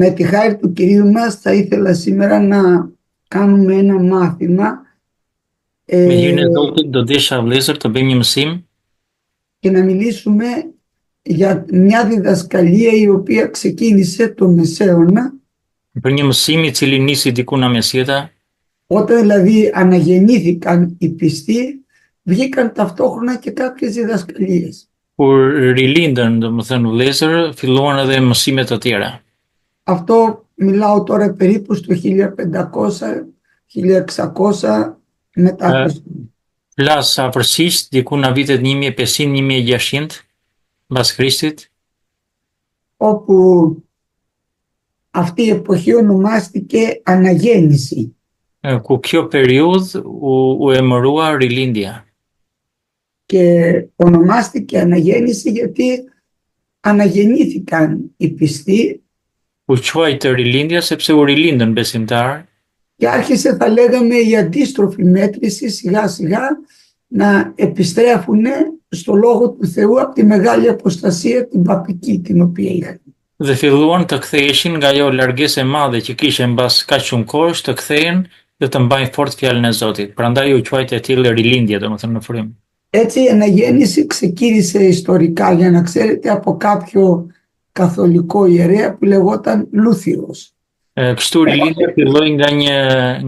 Με τη χάρη του Κυρίου μας θα ήθελα σήμερα να κάνουμε ένα μάθημα Me hyrjen e Zotit do desha vëllezër të bëjmë një mësim και να μιλήσουμε για μια διδασκαλία η οποία ξεκίνησε το Μεσαίωνα, për një mësim i cili nisi diku në mesjeta, όταν δηλαδή αναγεννήθηκαν οι πιστοί, βγήκαν ταυτόχρονα και κάποιες διδασκαλίες. kur rilindën, domethënë vëllezër, filluan edhe mësimet të tjera. Αυτό μιλάω τώρα περίπου στο 1500-1600 μετά Χριστού. Flas afërsisht diku në vitet 1500-1600 mbas Krishtit, όπου αυτή η εποχή ονομάστηκε αναγέννηση. ku kjo periudhë u emërua rilindja. Και ονομάστηκε αναγέννηση γιατί αναγεννήθηκαν οι πιστοί U quajtë rilindja sepse u rilindën besimtarë και άρχισε, θα λέγαμε, η αντίστροφη μέτρηση σιγά σιγά να επιστρέφουν στο Λόγο του Θεού από τη μεγάλη αποστασία την παπική την οποία είχαν. dhe filluan të ktheheshin nga ajo largesë e madhe që kishin mbas kaq shumë kohësh, të kthehen dhe të mbajnë fort fjalën e Zotit. Prandaj u quajtë e tillë rilindje, domethënë në frymë. Έτσι η αναγέννηση ξεκίνησε ιστορικά, για να ξέρετε, από κάποιο καθολικό ιερέα που λεγόταν Λούθυρος. Kështu rilindja filloi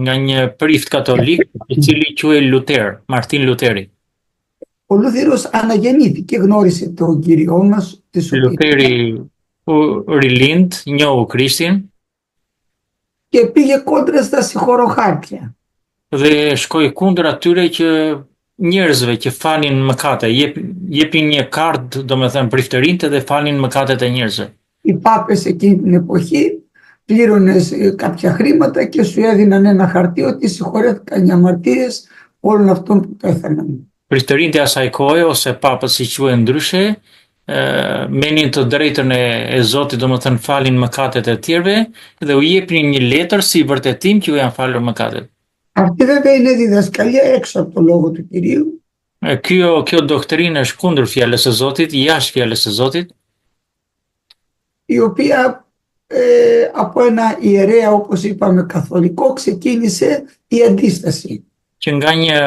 nga një prift katolik, i cili quhej Luter, Martin Luteri. Ο Λούθυρος αναγεννήθηκε, γνώρισε τον Κύριό μας, τη σωτηρία, Luteri u rilind, njohu Krishtin και πήγε κόντρα στα συγχωροχάρτια. dhe shkoi kundër atyre që njerëzve që falin mëkate, jepin një kartë, domethënë priftërinte dhe falin mëkatet e njerëzve. Οι πάπες εκείνη την εποχή πλήρωνες κάποια χρήματα και σου έδιναν ένα χαρτί ότι συγχωρέθηκαν οι αμαρτίες όλων αυτών που πέθαναν. Priftërintë e asaj kohe ose papët si quhen ndryshe, menin të drejtën e Zotit, domethënë falin mëkatet e tjerëve dhe u jepnin një letër si vërtetim që u janë falur mëkatet. Αυτή βέβαια είναι διδασκαλία έξω από το Λόγο του Κυρίου, Kjo doktrinë është kundër fjalës së Zotit, jashtë fjalës së Zotit, η οποία από ένα ιερέα, όπως είπαμε, καθολικό, ξεκίνησε η αντίσταση. që nga një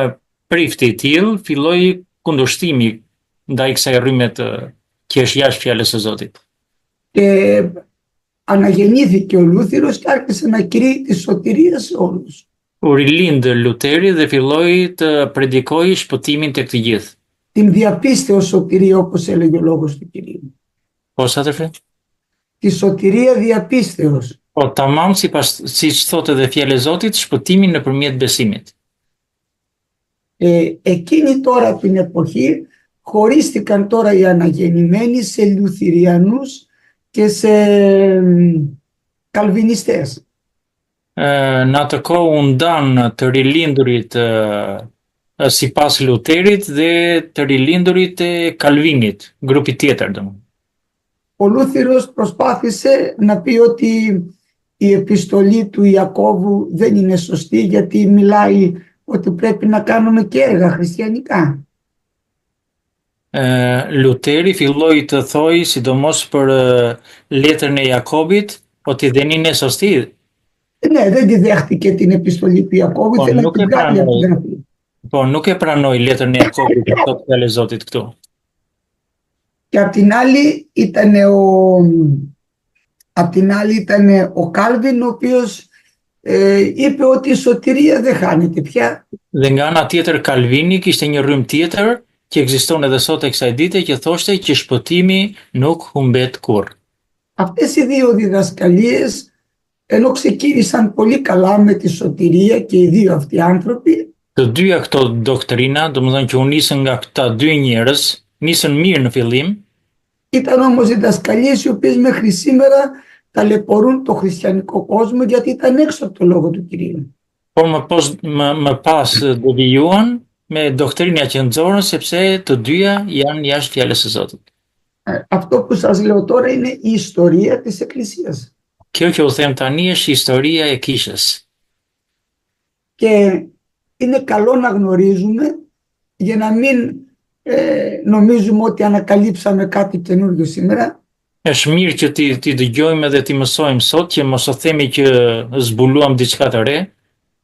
prift i tillë filloi kundërshtimi ndaj kësaj rrymë që është jashtë fjalës së Zotit. Και αναγεννήθηκε ο Λούθυρος και άρχισε να κηρύττει τη σωτηρία σε όλους. U rilind Luteri dhe filloi të predikojë shpëtimin tek të gjithë. Την διαπίστεως σωτηρία, όπως έλεγε ο Λόγος του Κυρίου. Po sa të flet? Τη σωτηρία διαπίστεως. Po tamam siç thotë edhe fjala e Zotit, shpëtimin nëpërmjet besimit. Εκείνη τώρα την εποχή χωρίστηκαν τώρα οι αναγεννημένοι σε Λουθυριανούς και σε Καλβινιστές. Në atë kohë u ndan të rilindurit sipas Luterit dhe të rilindurit e Kalvinit, grupi tjetër domethënë. Ο Λούθυρος προσπάθησε να πει ότι η επιστολή του Ιακώβου δεν είναι σωστή, γιατί μιλάει ότι πρέπει να κάνουμε και έργα χριστιανικά. Luteri filloi të thoi, sidomos për letrën e Jakobit, ότι δεν είναι σωστή. Ναι, δεν τη δέχτηκε την επιστολή του Ιακώβου, ήθελε να την κάνει από την γραφή. Po nuk e pranoi letrën e Jakobit, thotë fjalë e Zotit këtu. Και απ' την άλλη ήταν ο Κάλβιν, ο οποίος είπε ότι η σωτηρία δεν χάνεται πια. Dhe nga ana tjetër Kalvini kishte një rrymë tjetër që ekziston edhe sot e kësaj dite që thoshte që shpëtimi nuk humbet kurrë. Αυτές οι δύο διδασκαλίες, ενώ ξεκίνησαν πολύ καλά με τη σωτηρία και οι δύο αυτοί άνθρωποι, Të dyja këto doktrina, domethënë që u nisën nga këta dy njerëz, nisën mirë në fillim, ήταν όμως διδασκαλίες οι οποίες μέχρι σήμερα ταλαιπωρούν το χριστιανικό κόσμο, γιατί ήταν έξω από το Λόγο του Κυρίου. por më pas devijuan me doktrina qendrore sepse të dyja janë jashtë fjalës së Zotit. Αυτό που σας λέω τώρα είναι η ιστορία της Εκκλησίας. Kjo që u them tani është historia e kishës. Και είναι καλό να γνωρίζουμε για να μην νομίζουμε ότι ανακαλύψαμε κάτι καινούργιο σήμερα. Është mirë që ti dëgjojmë dhe ti mësojmë sot që mos të themi që zbuluam diçka të re.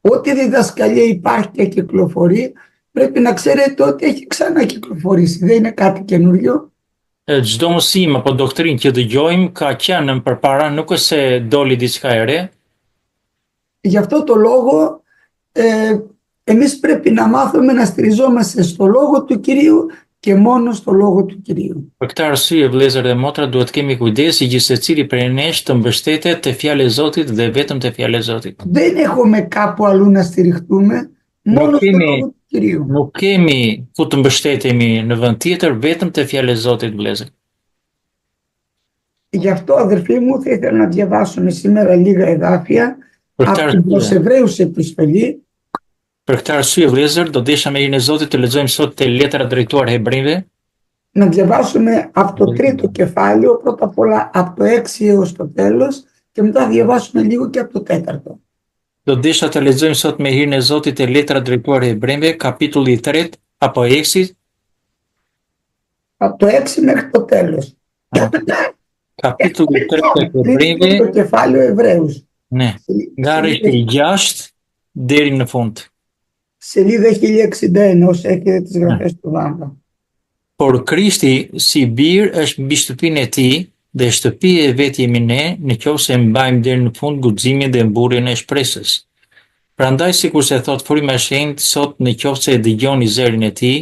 Ό,τι διδασκαλία υπάρχει και κυκλοφορεί, πρέπει να ξέρετε ότι έχει ξανακυκλοφορήσει. Δεν είναι κάτι καινούριο. Çdo mësim apo doktrinë që dëgjojmë ka qenë më përpara, nuk është se doli diçka e re. Γι' αυτό το λόγο εμείς πρέπει να μάθουμε να στηριζόμαστε στο λόγο του Κυρίου και μόνο στο λόγο του Κυρίου. Për këtë arsye, vëllezër dhe motra, duhet kemi kujdes që gjithsecili prej nesh të mbështetet te fjala e Zotit dhe vetëm te fjala e Zotit. Δεν έχουμε κάπου αλλού να στηριχτούμε, μόνο στο λόγο του Κυρίου. Nuk kemi ku të mbështetemi në vend tjetër, vetëm te fjala e Zotit, vëllezër. Γι' αυτό, αδερφοί μου, θα ήθελα να διαβάσουμε σήμερα λίγα εδάφια από την προς Εβραίους επιστολή. Për këtë arsye, vëllezër, do desha me hirin e Zotit të lexojmë sot te letra drejtuar Hebrejve. Να διαβάσουμε από το τρίτο κεφάλαιο, πρώτα απ' όλα από το 6 έως το τέλος και μετά διαβάσουμε λίγο και από το τέταρτο. Do desha të lexojmë sot me hirin e Zotit te letra drejtuar Hebrejve, kapitulli 3 apo 6. Από το 6 μέχρι το τέλος. Kapitulli 3 të Hebrejve. Το κεφάλαιο Εβραίους. Ne, nga rrethti 6 deri në fund. Σελίδα 1061, όσο έχετε τις γραφές του Βάμπα. Por Krishti si bir është mbi shtëpinë e tij dhe shtëpia e vet jemi ne, nëse mbajmë deri në fund guximin dhe mburjen e shpresës. Prandaj sikur se thot fryma e shenjtë, sot nëse e dëgjoni zërin e tij,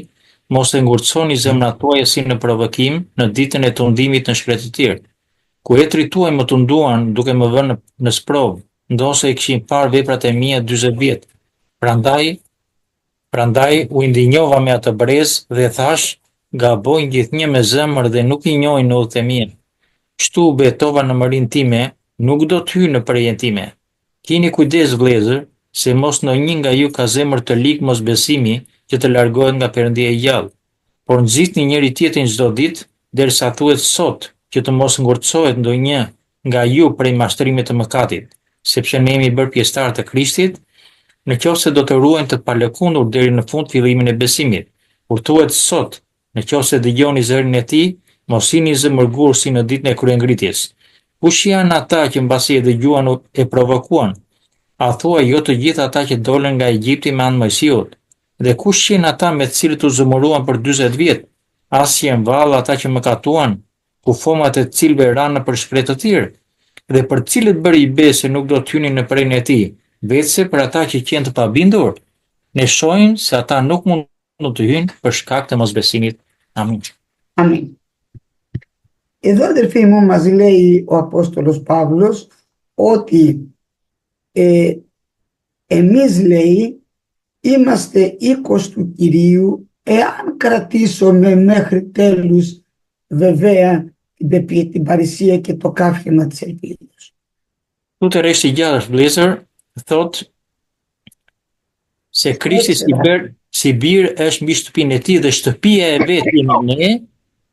mos e ngurconi zemrat tuaja si në provokim në ditën e tundimit në shkretëtir. Ku etrit tuaj më tunduan duke më vënë në sprovë, ndosë e kishin parë veprat e mia 40 vjet. Prandaj u indinjova me atë brez dhe thash, gabojnë gjithnjë me zemër dhe nuk i njohin udhët e mia. Kështu betova në mërinë time, nuk do të hyj në përjen time. Keni kujdes vëllezër, se mos ndonjë nga ju ka zemër të ligë mosbesimi që të largohet nga Perëndia e gjallë. Por nxitni njëri tjetrin çdo ditë, derisa thuhet sot që të mos ngurcohet ndonjë nga ju prej mashtrimit të mëkatit, sepse ne jemi bërë pjesëtar të Krishtit, nëse do të ruajmë të palëkundur deri në fund fillimin e besimit. Kur thuhet sot, nëse dëgjoni zërin e tij, mos jeni zemërgur si në ditën e kryengritjes. Kush janë ata që mbasi e dëgjuan e provokuan? A thua jo të gjithë ata që dolën nga Egjipti me anë Mojsiut? Dhe kush janë ata me të cilët u zemëruan për 40 vjet? As janë vallë ata që mëkatuan, kufomat e cilëve ranë për shpret të tjerë, dhe për cilët bëri i besë nuk do të hynin në përjen e tij, vetëse për ata që qenë të pabindur. Ne shohim se ata nuk mund të hyjnë për shkak të mosbesimit. Amin. Αμήν. Εδώ, αδερφοί μου, μας λέει ο Απόστολος Παύλος ότι εμείς, λέει, είμαστε οίκος του Κυρίου εάν κρατήσουμε μέχρι τέλους βεβαία την παρησία και το καύχημα της ελπίδας. Του të reshti gjallësh vëllezër, thot se Krishti si bir është mbi shtëpinë e tij dhe shtëpia e vet jemi ne,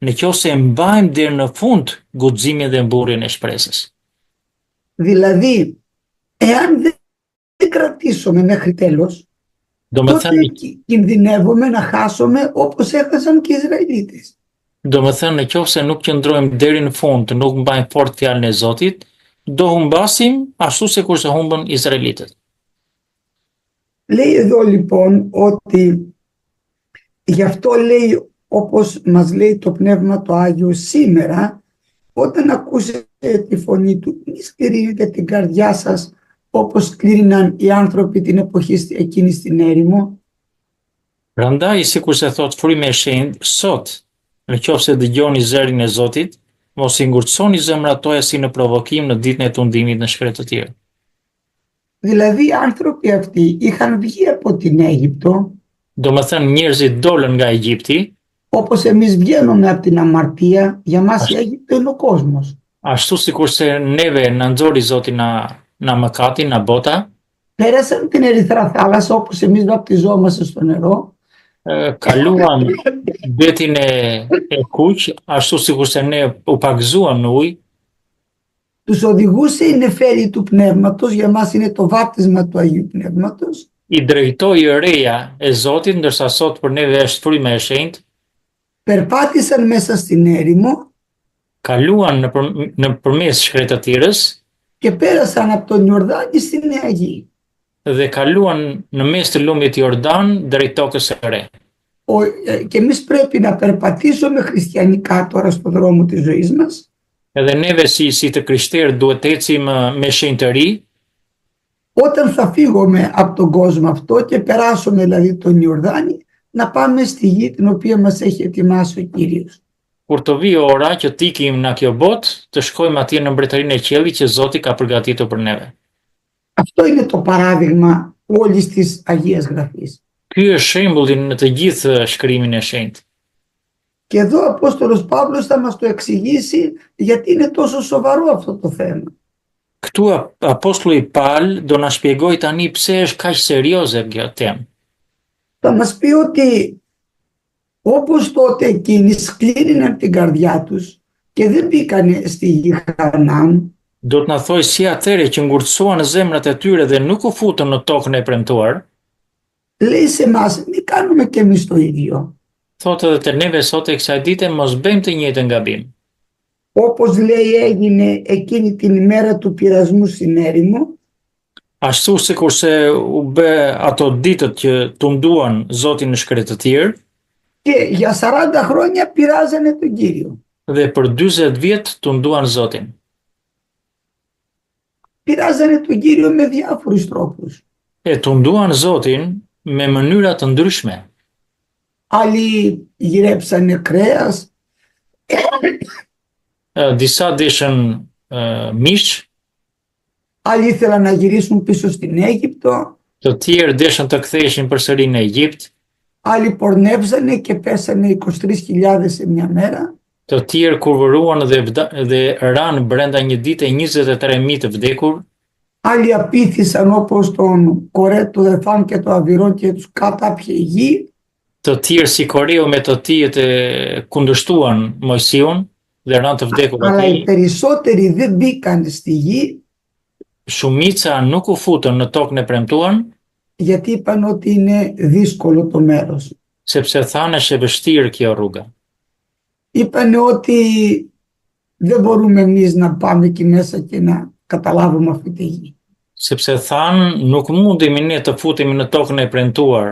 nëse mbajmë deri në fund guximin dhe mburjen e shpresës. Δηλαδή, εάν δεν κρατήσουμε μέχρι τέλος, τότε κινδυνεύουμε να χάσουμε όπως έχασαν και οι Ισραηλίτες. Do më thënë, nëse nuk qëndrojmë deri në fund, nuk mbajmë fort fjalën e Zotit, do humbasim ashtu sikur se humbën Izraelitët. Λέει εδώ λοιπόν ότι γι' αυτό λέει, όπως μας λέει το Πνεύμα το Άγιο σήμερα, όταν ακούσετε τη φωνή του, μη σκληρύνετε την καρδιά σας όπως σκλήριναν οι άνθρωποι την εποχή εκείνη στην έρημο. Prandaj, sikur se thot fryma e shenjtë, sot, nëse dëgjoni zërin e Zotit, mos i ngurconi zemrat tuaja si në provokim në ditën e tundimit në shkret të tjerë. Δηλαδή οι άνθρωποι αυτοί είχαν βγει από την Αίγυπτο, Do më thënë njerëzit dolën nga Egjipti, όπως εμείς βγαίνουμε από την αμαρτία, για μας η Αίγυπτο είναι ο κόσμος. Ashtu sikur se neve na nxori Zoti na mëkati, na bota, Πέρασαν την Ερυθρά θάλασσα όπως εμείς βαπτιζόμαστε στο νερό. Kaluan detin e kuq, ashtu sikur se ne u pagzuam në ujë. Τους οδηγούσε η νεφέλη του Πνεύματος, για μας είναι το βάπτισμα του Αγίου Πνεύματος. I drejtoi reja e Zotit, ndërsa sot për neve është fryma e shenjtë. Περπάτησαν μέσα στην έρημο. kaluan në përmes shkretëtirës και πέρασαν από τον Ιορδάνη στη Νέα Γη. dhe kaluan në mes të lumit Jordan drejt tokës së re. Και εμείς πρέπει να περπατήσουμε χριστιανικά τώρα στον δρόμο της ζωής μας. Edhe neve si të krishterë duhet të ecim me shenjë të ri, Όταν θα φύγουμε από τον κόσμο αυτό και περάσουμε δηλαδή τον Ιορδάνη, να πάμε στη γη την οποία μας έχει ετοιμάσει ο Κύριος. kur të vijë ora që të ikim nga kjo botë, të shkojmë atje në mbretërinë e qiellit që Zoti ka përgatitur për neve. Αυτό είναι το παράδειγμα όλης της Αγίας Γραφής. Ky është shembulli në të gjithë shkrimin e shenjtë. Και εδώ ο Απόστολος Παύλος θα μας το εξηγήσει γιατί είναι τόσο σοβαρό αυτό το θέμα. Këtu apostulli Paul do na shpjegoj tani pse është kaq serioze kjo temë. Θα μας πει ότι όπως τότε εκείνοι σκλήριναν την καρδιά τους και δεν μπήκανε στη γη Χανaan, Do të na thoj si atëre që ngurtësuan zemrat e tyre dhe nuk u futën në tokën e premtuar, λέει σε εμάς μην κάνουμε και εμείς το ίδιο. thotë edhe të neve sot e kësaj dite mos bëjmë të njëjtën gabim. Όπως λέει έγινε εκείνη την ημέρα του πειρασμού στην έρημο, Ashtu sikurse u bë ato ditët që tunduan Zotin në shkretë të tjerë, και για 40 χρόνια πειράζανε τον Κύριο. dhe për 40 vjet tunduan Zotin. Πειράζανε τον Κύριο με διάφορους τρόπους. Tunduan Zotin me mënyra të ndryshme. Άλλοι γυρέψανε κρέας, Disa deshen mish, άλλοι ήθελαν να γυρίσουν πίσω στην Αίγυπτο, të tjerë deshen të ktheheshin përsëri në Egjipt, άλλοι πορνεύσανε και πέσανε 23.000 σε μια μέρα, të tjerë kurvëruan dhe ranë brenda një dite 23.000 të vdekur, άλλοι απήθησαν όπως τον Κορέ, το Δεθάν και το Αβυρόν και τους κατάπιε η γη, të tjerë si Koreu me të tij e kundërshtuan Mojsiun dhe ranë të vdekur αλλά οι atij. περισσότεροι δεν μπήκαν στη γη Shumica nuk u futën në tokën e premtuar, γιατί είπαν ότι είναι δύσκολο το μέρος. sepse thanë është e vështirë kjo rruga. Είπαν ότι δεν μπορούμε εμείς να πάμε εκεί μέσα και να καταλάβουμε αυτή τη γη. Sepse thanë nuk mundemi ne të futemi në tokën e premtuar,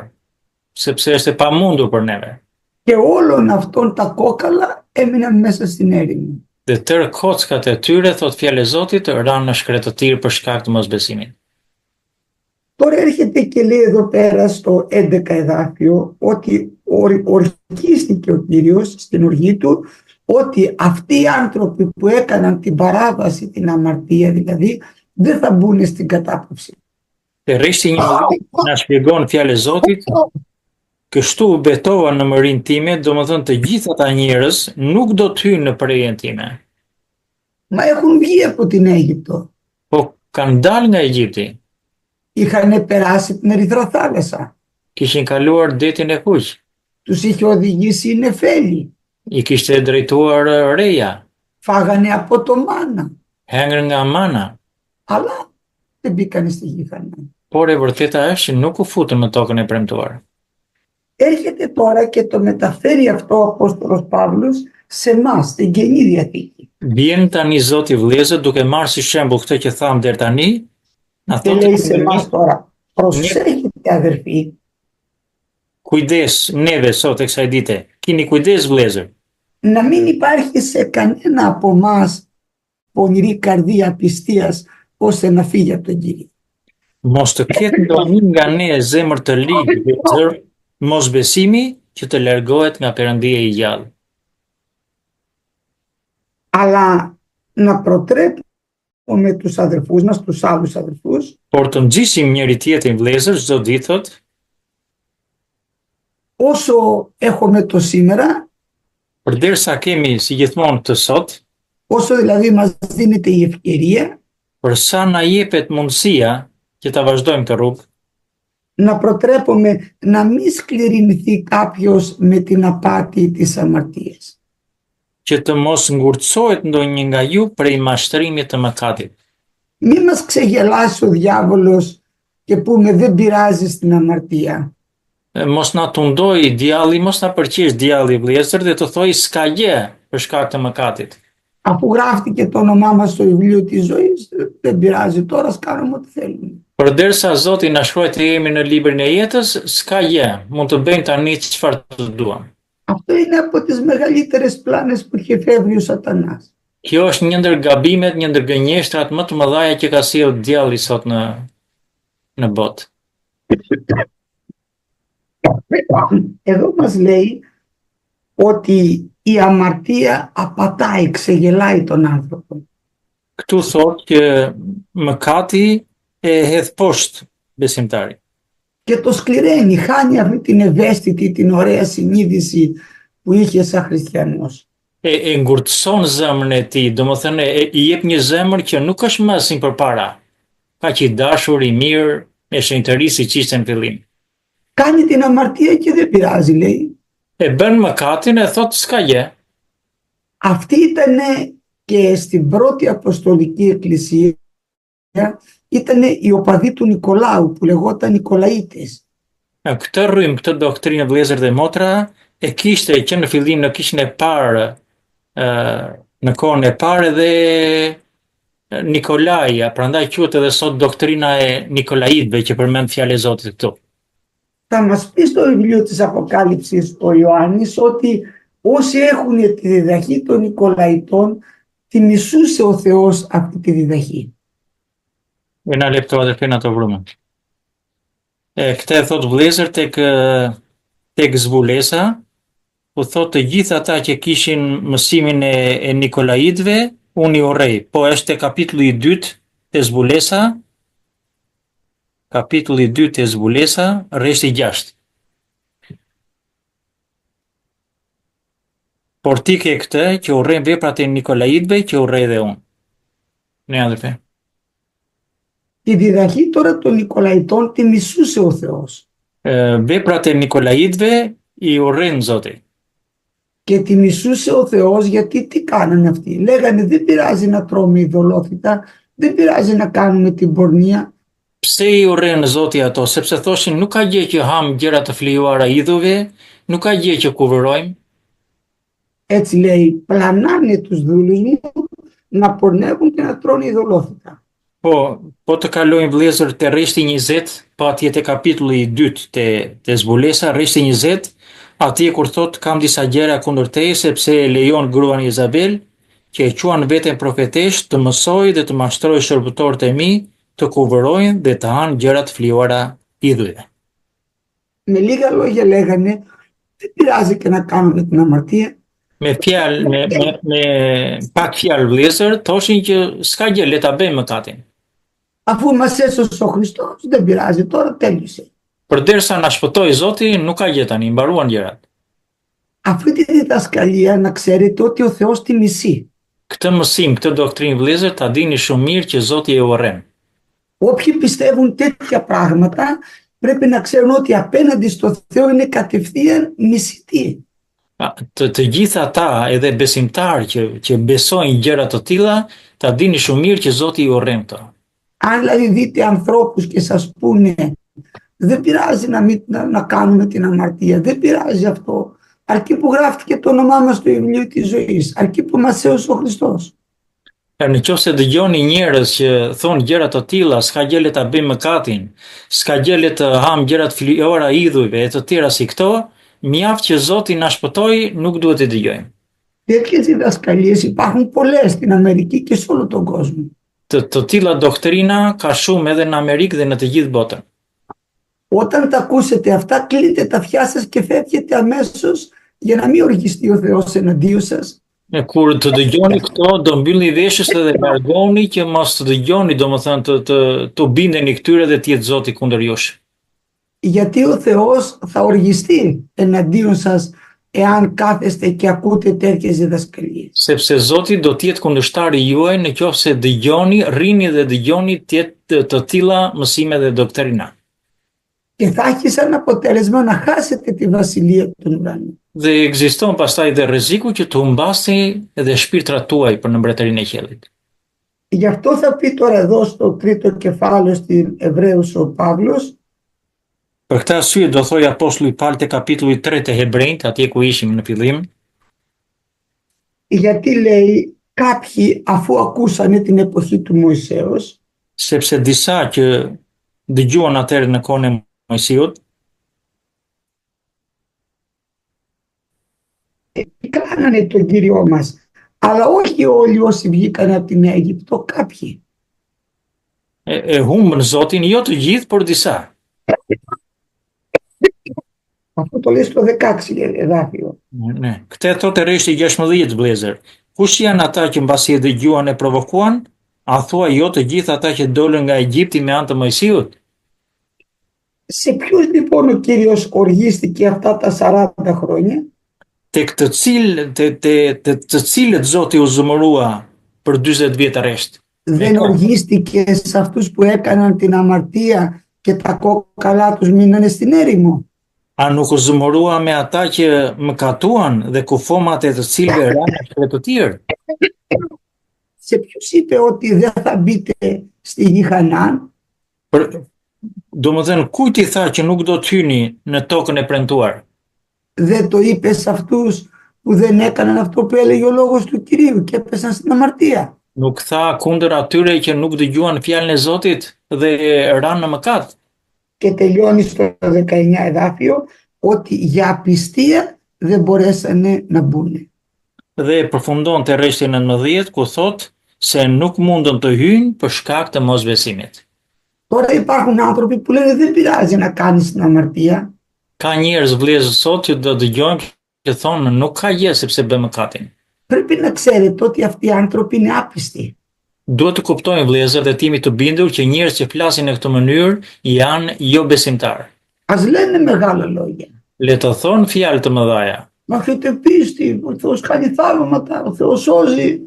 sepse është e pamundur për neve. Και όλων αυτών τα κόκαλα έμειναν μέσα στην έρημο. Dhe tërë kockat e tyre, thot fjalë e Zotit, ranë në shkretëtir për shkak të mosbesimit. Τώρα έρχεται και λέει εδώ πέρα στο 11 εδάφιο ότι ορκίστηκε ο Κύριος στην οργή του ότι αυτοί οι άνθρωποι που έκαναν την παράβαση, την αμαρτία δηλαδή, δεν θα μπουν στην κατάπαυση. Dhe rishti një na shpjegon fjalë e Zotit, kështu u betova në mërinë time, domethënë të gjithë ata njerëz nuk do të hyjnë në përejën time. Μα έχουν βγει από την Αίγυπτο. Po kanë dalë nga Egjipti, Είχαν περάσει την Ερυθρά θάλασσα. kishin kaluar detin e Kuq, Τους είχε οδηγήσει η Νεφέλη. i kishte drejtuar reja, Φάγανε από το μάνα. hengër nga mana, Αλλά δεν μπήκανε στη γη Χανaan. por e vërteta është që nuk u futën në tokën e premtuar. Έρχεται τώρα και το μεταφέρει αυτό ο Απόστολος Παύλος σε εμάς, στην Καινή Διαθήκη. Vjen tani Zoti vëllezër duke marrë si shembull këtë që tham deri tani, na Και thotë λέει σε εμάς τώρα, προσέχετε αδερφοί, kujdes neve sot e kësaj dite. Kini kujdes vëllezër, να μην υπάρχει σε κανένα από εμάς πονηρή καρδία πιστείας ώστε να φύγει από τον Κύριο. mos të ketë ndonjë nga ne zemër të ligë vëllezër, mos besimi që të largohet nga Perëndia i gjallë. Αλλά να προτρέπουμε τους αδερφούς μας, τους άλλους αδερφούς, Por të nxisim njëri tjetrin vëllezër çdo ditë thot, όσο έχουμε το σήμερα, përderisa kemi si gjithmonë të sot, όσο δηλαδή μας δίνεται η ευκαιρία, për sa na jepet mundësia që ta vazhdojmë të rrugë, να προτρέπουμε να μην σκληρινθεί κάποιος με την απάτη της αμαρτίας. që të mos ngurtësohet ndonjë nga ju prej mashtrimit të mëkatit. Μη μας ξεγελάσει ο διάβολος και πούμε δεν πειράζει στην αμαρτία. Mos na tundoj djalli, mos na përqesh djalli vëllezër dhe të thoj s'ka gjë për shkak të mëkatit. Αφού γράφτηκε το όνομά μας στο βιβλίο της ζωής, δεν πειράζει, τώρα ας κάνουμε ό,τι θέλουμε. Përderisa Zoti na shkruaj të jemi në librin e jetës, s'ka gjë, mund të bëjmë tani çfarë të duam. Αυτό είναι από τις μεγαλύτερες πλάνες που είχε φεύγει ο Σατανάς. Kjo është një ndër gabimet, një ndër gënjeshtrat më të mëdha që ka sjellë djalli sot në botë. Εδώ μας λέει ότι η αμαρτία απατάει, ξεγελάει τον άνθρωπο. Këtu thotë që mëkati e hedh poshtë besimtarin. Και το σκληραίνει, χάνει αυτή την ευαίσθητη, την ωραία συνείδηση που είχε σαν χριστιανός. E ngurtëson zemrën e tij, domethënë i jep një zemër që nuk është më si përpara. Kaq i dashur, i mirë, me shenjtëri siç ishte në fillim. Κάνει την αμαρτία και δεν πειράζει, λέει. E bën mëkatin e thotë s'ka gjë. Αυτή ήταν και στην πρώτη Αποστολική Εκκλησία, ήταν οι οπαδοί του Νικολάου που λεγόταν Νικολαίτες. Këtë rrym, këtë doktrinë vëllezër dhe motra, e kishte që në fillim në kishën e parë, në kohën e parë dhe Nikolaja, prandaj quhet edhe sot doktrina e Nikolaitëve që përmend fjalë e Zotit këtu. Θα μας πει στο βιβλίο της Αποκάλυψης ο Ιωάννης ότι όσοι έχουν τη διδαχή των Νικολαϊτών, τη μισούσε ο Θεός αυτή τη διδαχή. Na leptova dhe pena të vrumën. Këtë e thot vëllezër tek zbulesa, u thot të gjithë ata që kishin mësimin e Nikolaitëve, unë i urrej. Po është te kapitulli 2 te zbulesa, kapitulli 2 te zbulesa, rreshti 6. Por ti ke këtë që urrej veprat e Nikolaitëve që urrej dhe unë. Ne adhe. Τη διδαχή τώρα των Νικολαϊτών τη μισούσε ο Θεός. Veprat e Nikolaitëve i urren Zoti. Και τη μισούσε ο Θεός γιατί τι κάνανε αυτοί. Λέγανε δεν πειράζει να τρώμε ειδωλόθητα, δεν πειράζει να κάνουμε την πορνεία. Pse i urren Zoti ato? Sepse thoshin nuk ka gjë që ham gjëra të flijuara idhujve, nuk ka gjë që kuvërojmë. Έτσι λέει, πλανάνε τους δούλους μου να πορνεύουν και να τρώνε ειδωλόθητα. Po të kalojmë vëllezër te rreshti 20, pa atje te kapitulli 2 te zbulesa, rreshti 20, atje kur thot kam disa gjëra kundër teje sepse e lejon gruan Izabel, që e quan veten profetesh, të mësoj dhe të mashtroj shërbëtorët e mi, të kuvërojnë dhe të hanë gjëra të flijuara idhujve. Με λίγα λόγια λέγανε δεν πειράζει και να κάνουμε την αμαρτία. Me pak fjalë vëllezër, thoshin që s'ka gjë, le ta bëjmë mëkatin. Αφού μας έσωσε ο Χριστός, δεν πειράζει, τώρα τέλειωσε. Përderisa na shpëtoi Zoti, nuk ka gjë tani, mbaruan gjërat. Αυτή τη διδασκαλία να ξέρετε ότι ο Θεός τη μισεί. Këtë mësim, këtë doktrinë vëllezër, ta dini shumë mirë që Zoti e urren. Όποιοι πιστεύουν τέτοια πράγματα πρέπει να ξέρουν ότι απέναντι στο Θεό είναι κατευθείαν μισητοί. Të gjithë ata, edhe besimtarë që besojnë gjëra të tilla, ta dini shumë mirë që Zoti i urren këto. Αν δηλαδή δείτε ανθρώπους και σας πούνε δεν πειράζει να κάνουμε την αμαρτία, δεν πειράζει αυτό, αρκεί που γράφτηκε το όνομά μας στο βιβλίο της ζωής, αρκεί που μας έσωσε ο Χριστός. Në qoftë se dëgjoni njerëz që thonë gjëra të tilla, s'ka gjë le ta bëjmë mëkatin, s'ka gjë le të ham gjëra të flijuara idhujve e të tjera si këto, mjaft që Zoti na shpëtoi, nuk duhet të dëgjojmë. Τέτοιες διδασκαλίες υπάρχουν πολλές στην Αμερική και σε όλο τον κόσμο. Të tilla doktrina ka shumë edhe në Amerikë dhe në të gjithë botën. Όταν τα ακούσετε αυτά, κλείνετε τα αυτιά σας και φεύγετε αμέσως για να μην οργιστεί ο Θεός εναντίον σας. Kur të dëgjoni këto, do mbyllni veshës dhe largoni që mos të dëgjoni, domethënë të bindeni këtyre dhe të jetë Zoti kundër jush. Γιατί ο Θεός θα οργιστεί εναντίον σας εάν κάθεστε και ακούτε τέτοιες διδασκαλίες. Sepse Zoti do të jetë kundërshtari juaj nëse dëgjoni, rrini dhe dëgjoni të tilla mësime dhe doktrina. Και θα έχει σαν αποτέλεσμα να χάσετε τη βασιλεία των ουρανών. Dhe ekziston pastaj dhe rreziku që të humbasni edhe shpirtrat tuaj për në mbretërinë e qiellit. Γι' αυτό θα πει τώρα εδώ στο τρίτο κεφάλαιο στην Εβραίους ο Παύλος. Për këtë arsye do thoj apostulli Paul te kapitulli 3 të Hebrejt, atje ku ishim në fillim. Γιατί λέει Κάποιοι, αφού ακούσανε την εποχή του Μωυσέως, sepse disa që dëgjuan atëherë në kohën e Mojsiut, κάνανε τον Κύριό μας. Αλλά όχι όλοι όσοι βγήκαν από την Αίγυπτο, κάποιοι. humbën Zotin, jo të gjithë, por disa. Αυτό το λέει στο 16 εδάφιο. Ne. Këtë e thotë rreshti 16 vëllezër. Kush janë ata që mbasi e dëgjuan e provokuan? A thua jo të gjithë ata që dolën nga Egjipti me anë të Mojsiut? Σε ποιους λοιπόν ο Κύριος οργίστηκε αυτά τα 40 χρόνια? Tek të cilët Zoti u zëmërua për 40 vjet arresht. Δεν οργίστηκε σε αυτούς που έκαναν την αμαρτία και τα κόκαλά τους μείνανε στην έρημο? A nuk u zëmërua me ata që mëkatuan dhe kufomat e të cilëve ranë shkret të tjerë? Σε ποιους είπε ότι δεν θα μπείτε στη γη Χανaan? Domethënë kujt i tha që nuk do të hyni në tokën e premtuar? Δεν το είπε σε αυτούς που δεν έκαναν αυτό που έλεγε ο λόγος του Κυρίου και έπεσαν στην αμαρτία? Nuk tha kundër atyre që nuk dëgjuan fjalën e Zotit dhe ranë në mëkat? Και τελειώνει στο 19 εδάφιο ότι για απιστία δεν μπορέσανε να μπουν. Dhe përfundon të rreshti 19 ku thot se nuk mundën të hyjnë për shkak të mosbesimit. Τώρα υπάρχουν άνθρωποι που λένε δεν πειράζει να κάνεις την αμαρτία. Ka njerëz vëllezër sot që do dëgjojmë që thonë nuk ka gjë sepse bë mëkatin. Πρέπει να ξέρετε ότι αυτοί οι άνθρωποι είναι άπιστοι. Duhet të kuptojmë vëllezër dhe timi të bindur që njerëz që flasin në këtë mënyrë janë jo besimtar. Ας λένε μεγάλα λόγια. Le të thonë fjalë të mëdha. Μα έχετε πίστη, ο Θεός κάνει θαύματα, ο Θεός σώζει.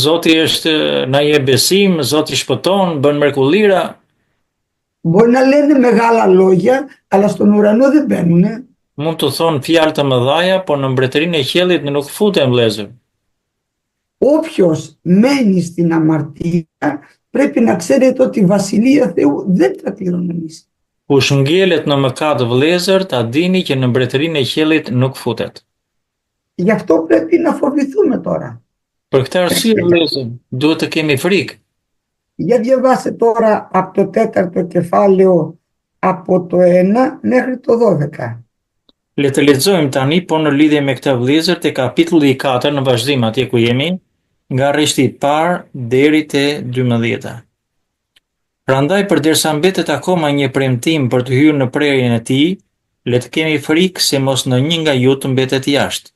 Zoti është na jep besim, Zoti shpëton, bën mrekullira. Μπορεί να λένε μεγάλα λόγια, αλλά στον ουρανό δεν μπαίνουνε. Mund të thonë fjalë të mëdha, por në mbretërinë e qiellit nuk futen vëllezër. Όποιος μένει στην αμαρτία πρέπει να ξέρετε ότι η Βασιλεία Θεού δεν θα κληρονομήσει. Kush ngjelet në mëkat vëllezër, ta dini që në mbretërinë e qiellit nuk futet. Γι' αυτό πρέπει να φοβηθούμε τώρα. Për këtë arsye vëllezër, duhet të kemi frikë. Για διαβάσε τώρα από το 4ο κεφάλαιο από το 1 μέχρι το 12. Le të lexojmë tani po në lidhje me këtë vëllezër te kapitulli 4 në vazhdim atje ku jemi, nga rreshti i parë deri te 12. Prandaj përderisa mbetet akoma një premtim për të hyrë në prerjen e tij, le të kemi frikë se mos në një nga ju të mbetet jashtë.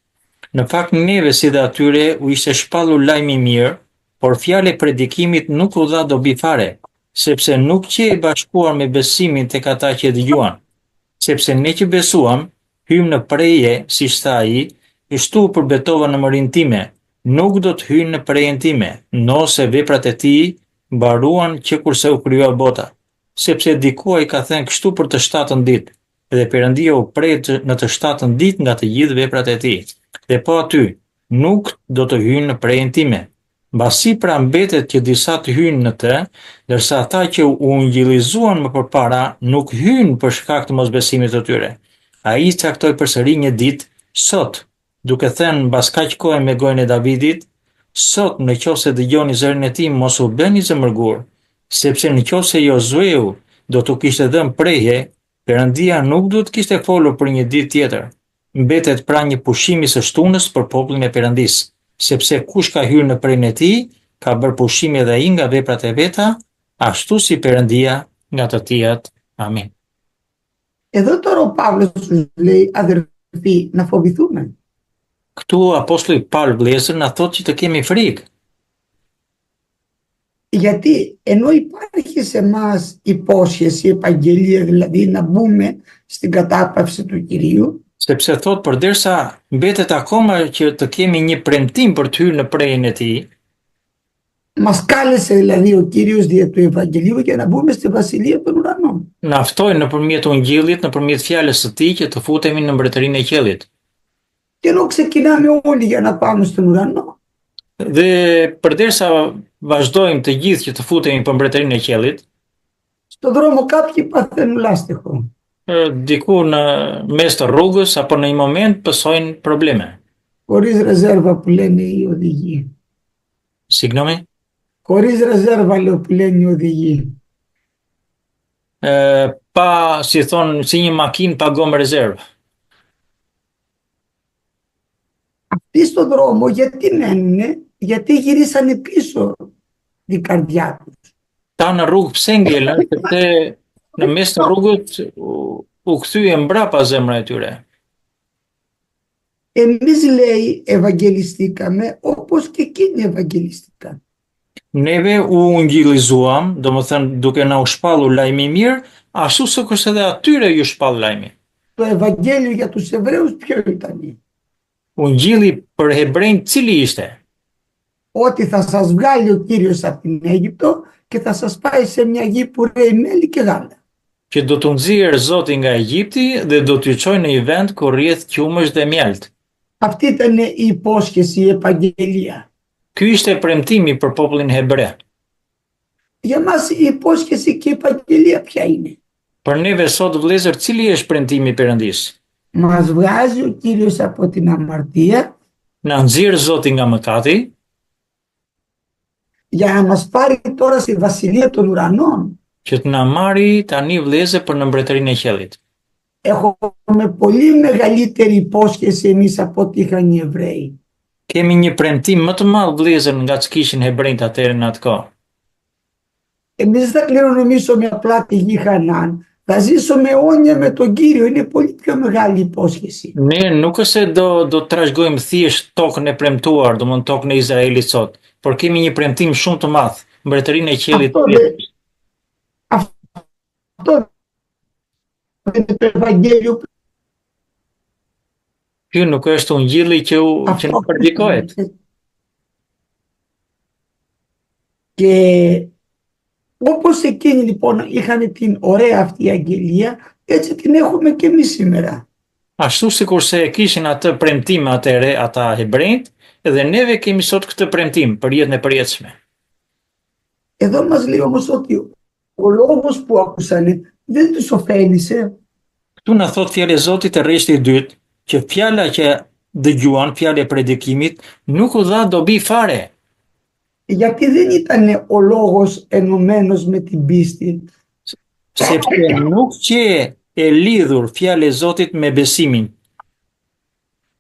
Në fakt neve si dhe atyre u ishte shpallur lajmi i mirë, por fjala e predikimit nuk u dha dobi fare, sepse nuk qe bashkuar me besimin tek ata që e dëgjuan. Sepse ne që besuam, hym në preje, si tha ai, kështu përbetova në mërinë time, nuk do të hyjnë në prejen time, nose veprat e tij mbaruan që kurse u krijua bota. Sepse dikua i ka thënë kështu për të 7 ditë, dhe Perëndia u pret në të 7 ditë nga të gjithë veprat e tij. Dhe po aty, nuk do të hyjnë në prejen time. Mbasi pra mbetet që disa të hyjnë në të, ndërsa ata që u ngjillizuan më përpara nuk hyjnë për shkak të mosbesimit të tyre. Ai caktoi përsëri një ditë, sot, duke thënë mbas kaq kohe me gojën e Davidit, sot nëse dëgjoni zërin e tij mos u bëni zemërgur, sepse nëse Jozueu do t'u kishte dhënë preje, Perëndia nuk do të kishte folur për një ditë tjetër. Mbetet pra një pushim i së shtunës për popullin e Perëndisë, sepse kush ka hyrë në prejen e tij, ka bërë pushim edhe ai nga veprat e veta, ashtu si Perëndia nga të tjerët. Amin. Εδώ τώρα ο Παύλος τους λέει, αδερφοί, να φοβηθούμε. Këtu apostulli Paul vëllezër na thotë që të kemi frikë. Γιατί ενώ υπάρχει σε εμάς υπόσχεση, επαγγελία, δηλαδή να μπούμε στην κατάπαυση του Κυρίου, Sepse thot përderisa mbetet akoma që të kemi një premtim për të hyrë në prejen e tij, μας κάλεσε δηλαδή ο Κύριος δια του Ευαγγελίου για να μπούμε στη Βασιλεία των Ουρανών. na ftoi nëpërmjet ungjillit, nëpërmjet fjalës së tij që të futemi në mbretërinë e qiellit. Και ενώ ξεκινάμε όλοι για να πάμε στον ουρανό, Dhe përderisa vazhdojmë të gjithë që të futemi për mbretërinë e qiellit, στον δρόμο κάποιοι παθαίνουν λάστιχο. Diku në mes të rrugës apo në një moment pësojnë probleme. Χωρίς ρεζέρβα που λένε οι οδηγοί. Συγγνώμη. Χωρίς ρεζέρβα, λέω, που λένε οι οδηγοί. Si thonë, si një makinë pago me rezervë. Αυτοί στον δρόμο γιατί μένουνε, γιατί γυρίσανε πίσω την καρδιά τους. Ta në rrugë pse ngelen, sepse në mes të rrugët u kthye mbrapa zemra e tyre. Εμείς, λέει, ευαγγελιστήκαμε όπως και εκείνοι ευαγγελιστήκαν. Neve u ngjillizuam, domethënë duke na u shpallur lajmi i mirë, ashtu sikur edhe atyre ju shpall lajmi. Το Ευαγγέλιο για τους Εβραίους ποιο ήταν? U ngjilli për hebrejt cili ishte? Ότι θα σας βγάλει ο Κύριος από την Αίγυπτο και θα σας πάει σε μια γη που ρέει μέλι και γάλα. Që do t'u nxjerrë Zoti nga Egjipti dhe do t'ju çojë në një vend ku rrjedh qumësht dhe mjalt. Αυτή ήταν η υπόσχεση, η επαγγελία. Ky ishte premtimi për popullin hebre. Για μας η υπόσχεση και η επαγγελία ποια είναι? Për neve sot vëllezër, cili është premtimi i Perëndis? Μας βγάζει ο Κύριος από την αμαρτία Na nxjerr Zoti nga mëkati για να μας πάρει τώρα στη βασιλεία των ουρανών. që të na marri tani vëllezër për në mbretërinë e qiellit. Έχουμε πολύ μεγαλύτερη υπόσχεση εμείς από ό,τι είχαν οι Εβραίοι. Kemi një premtim më të madh vëllezër nga ç'kishin hebrejt atëherë në atë kohë. Εμείς δεν κληρονομήσουμε απλά τη γη Χανάν. Θα ζήσουμε αιώνια με τον Κύριο. Είναι πολύ πιο μεγάλη υπόσχεση. Ne nuk është se do të trashëgojmë thjesht tokën e premtuar, domthonë tokën e Izraelit sot, por kemi një premtim shumë të madh, mbretërinë e qiellit. Αυτό δεν είναι το Ευαγγέλιο. Ky nuk është ungjilli që nuk predikohet. Και όπως εκείνοι λοιπόν είχαν την ωραία αυτή αγγελία, έτσι την έχουμε και εμείς σήμερα. Ashtu sikurse e kishin atë premtim atëre ata hebrejt, edhe neve kemi sot këtë premtim për jetën e përjetshme. Εδώ μας λέει όμως ότι ο λόγος που ακούσανε δεν τους ωφέλησε. Këtu na thot fjalë e Zotit e rreshti i dytë, që fjala që dëgjuan, fjala e predikimit, nuk u dha dobi fare. Γιατί δεν ήταν ο λόγος ενωμένος με την πίστη. Sepse nuk që e lidhur fjalë e Zotit me besimin.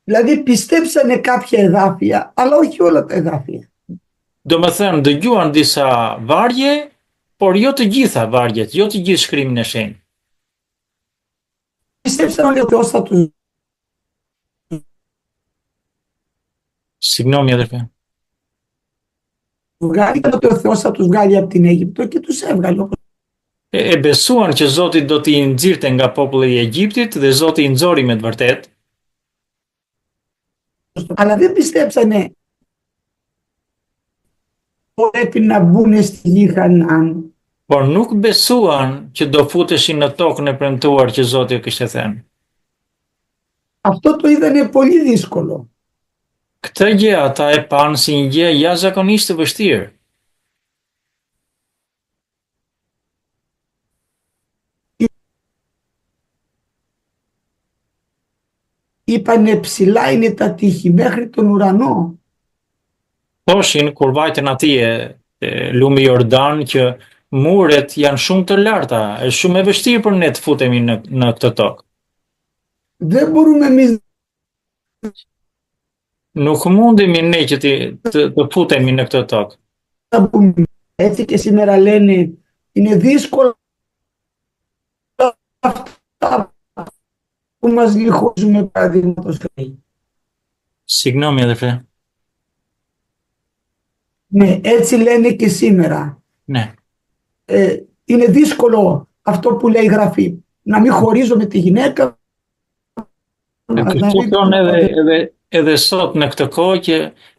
Δηλαδή πιστέψανε κάποια εδάφια, αλλά όχι όλα τα εδάφια. Do më thënë, dëgjuan disa vargje, por jo të gjitha vargjet, jo të gjithë shkrimin e shenjtë. Πιστέψανε ότι ο Θεός θα τους Συγγνώμη, αδερφέ. βγάλει, ότι ο Θεός θα τους βγάλει από την Αίγυπτο και τους έβγαλε. E besuan që Zoti do t'i nxirrte nga populli i Egjiptit dhe Zoti i nxori me të vërtetë. Αλλά δεν πιστέψανε πρέπει να μπουν στη γη Χανάν. Por nuk besuan që do futeshin në tokën e premtuar që Zoti kishte thënë. Αυτό το είδανε πολύ δύσκολο. Këtë gjë ata e panë si një gjë jashtëzakonisht të vështirë. Είπανε ψηλά είναι τα τείχη μέχρι τον ουρανό. Thoshin kur vajten atje te lumi Jordan që muret janë shumë të larta, është shumë e vështirë për ne të futemi në këtë tokë. Δεν μπορούμε εμείς Nuk mundemi ne që të futemi në këtë tokë. να μπούμε. Έτσι και σήμερα λένε είναι δύσκολο αυτά που μας λιχώζουμε παραδείγματος χάρη. Συγγνώμη, αδερφέ. Ναι, έτσι λένε και σήμερα. Ναι. Είναι δύσκολο αυτό που λέει η Γραφή. Να μην χωρίζω με τη γυναίκα. Kështu thonë edhe sot në këtë kohë që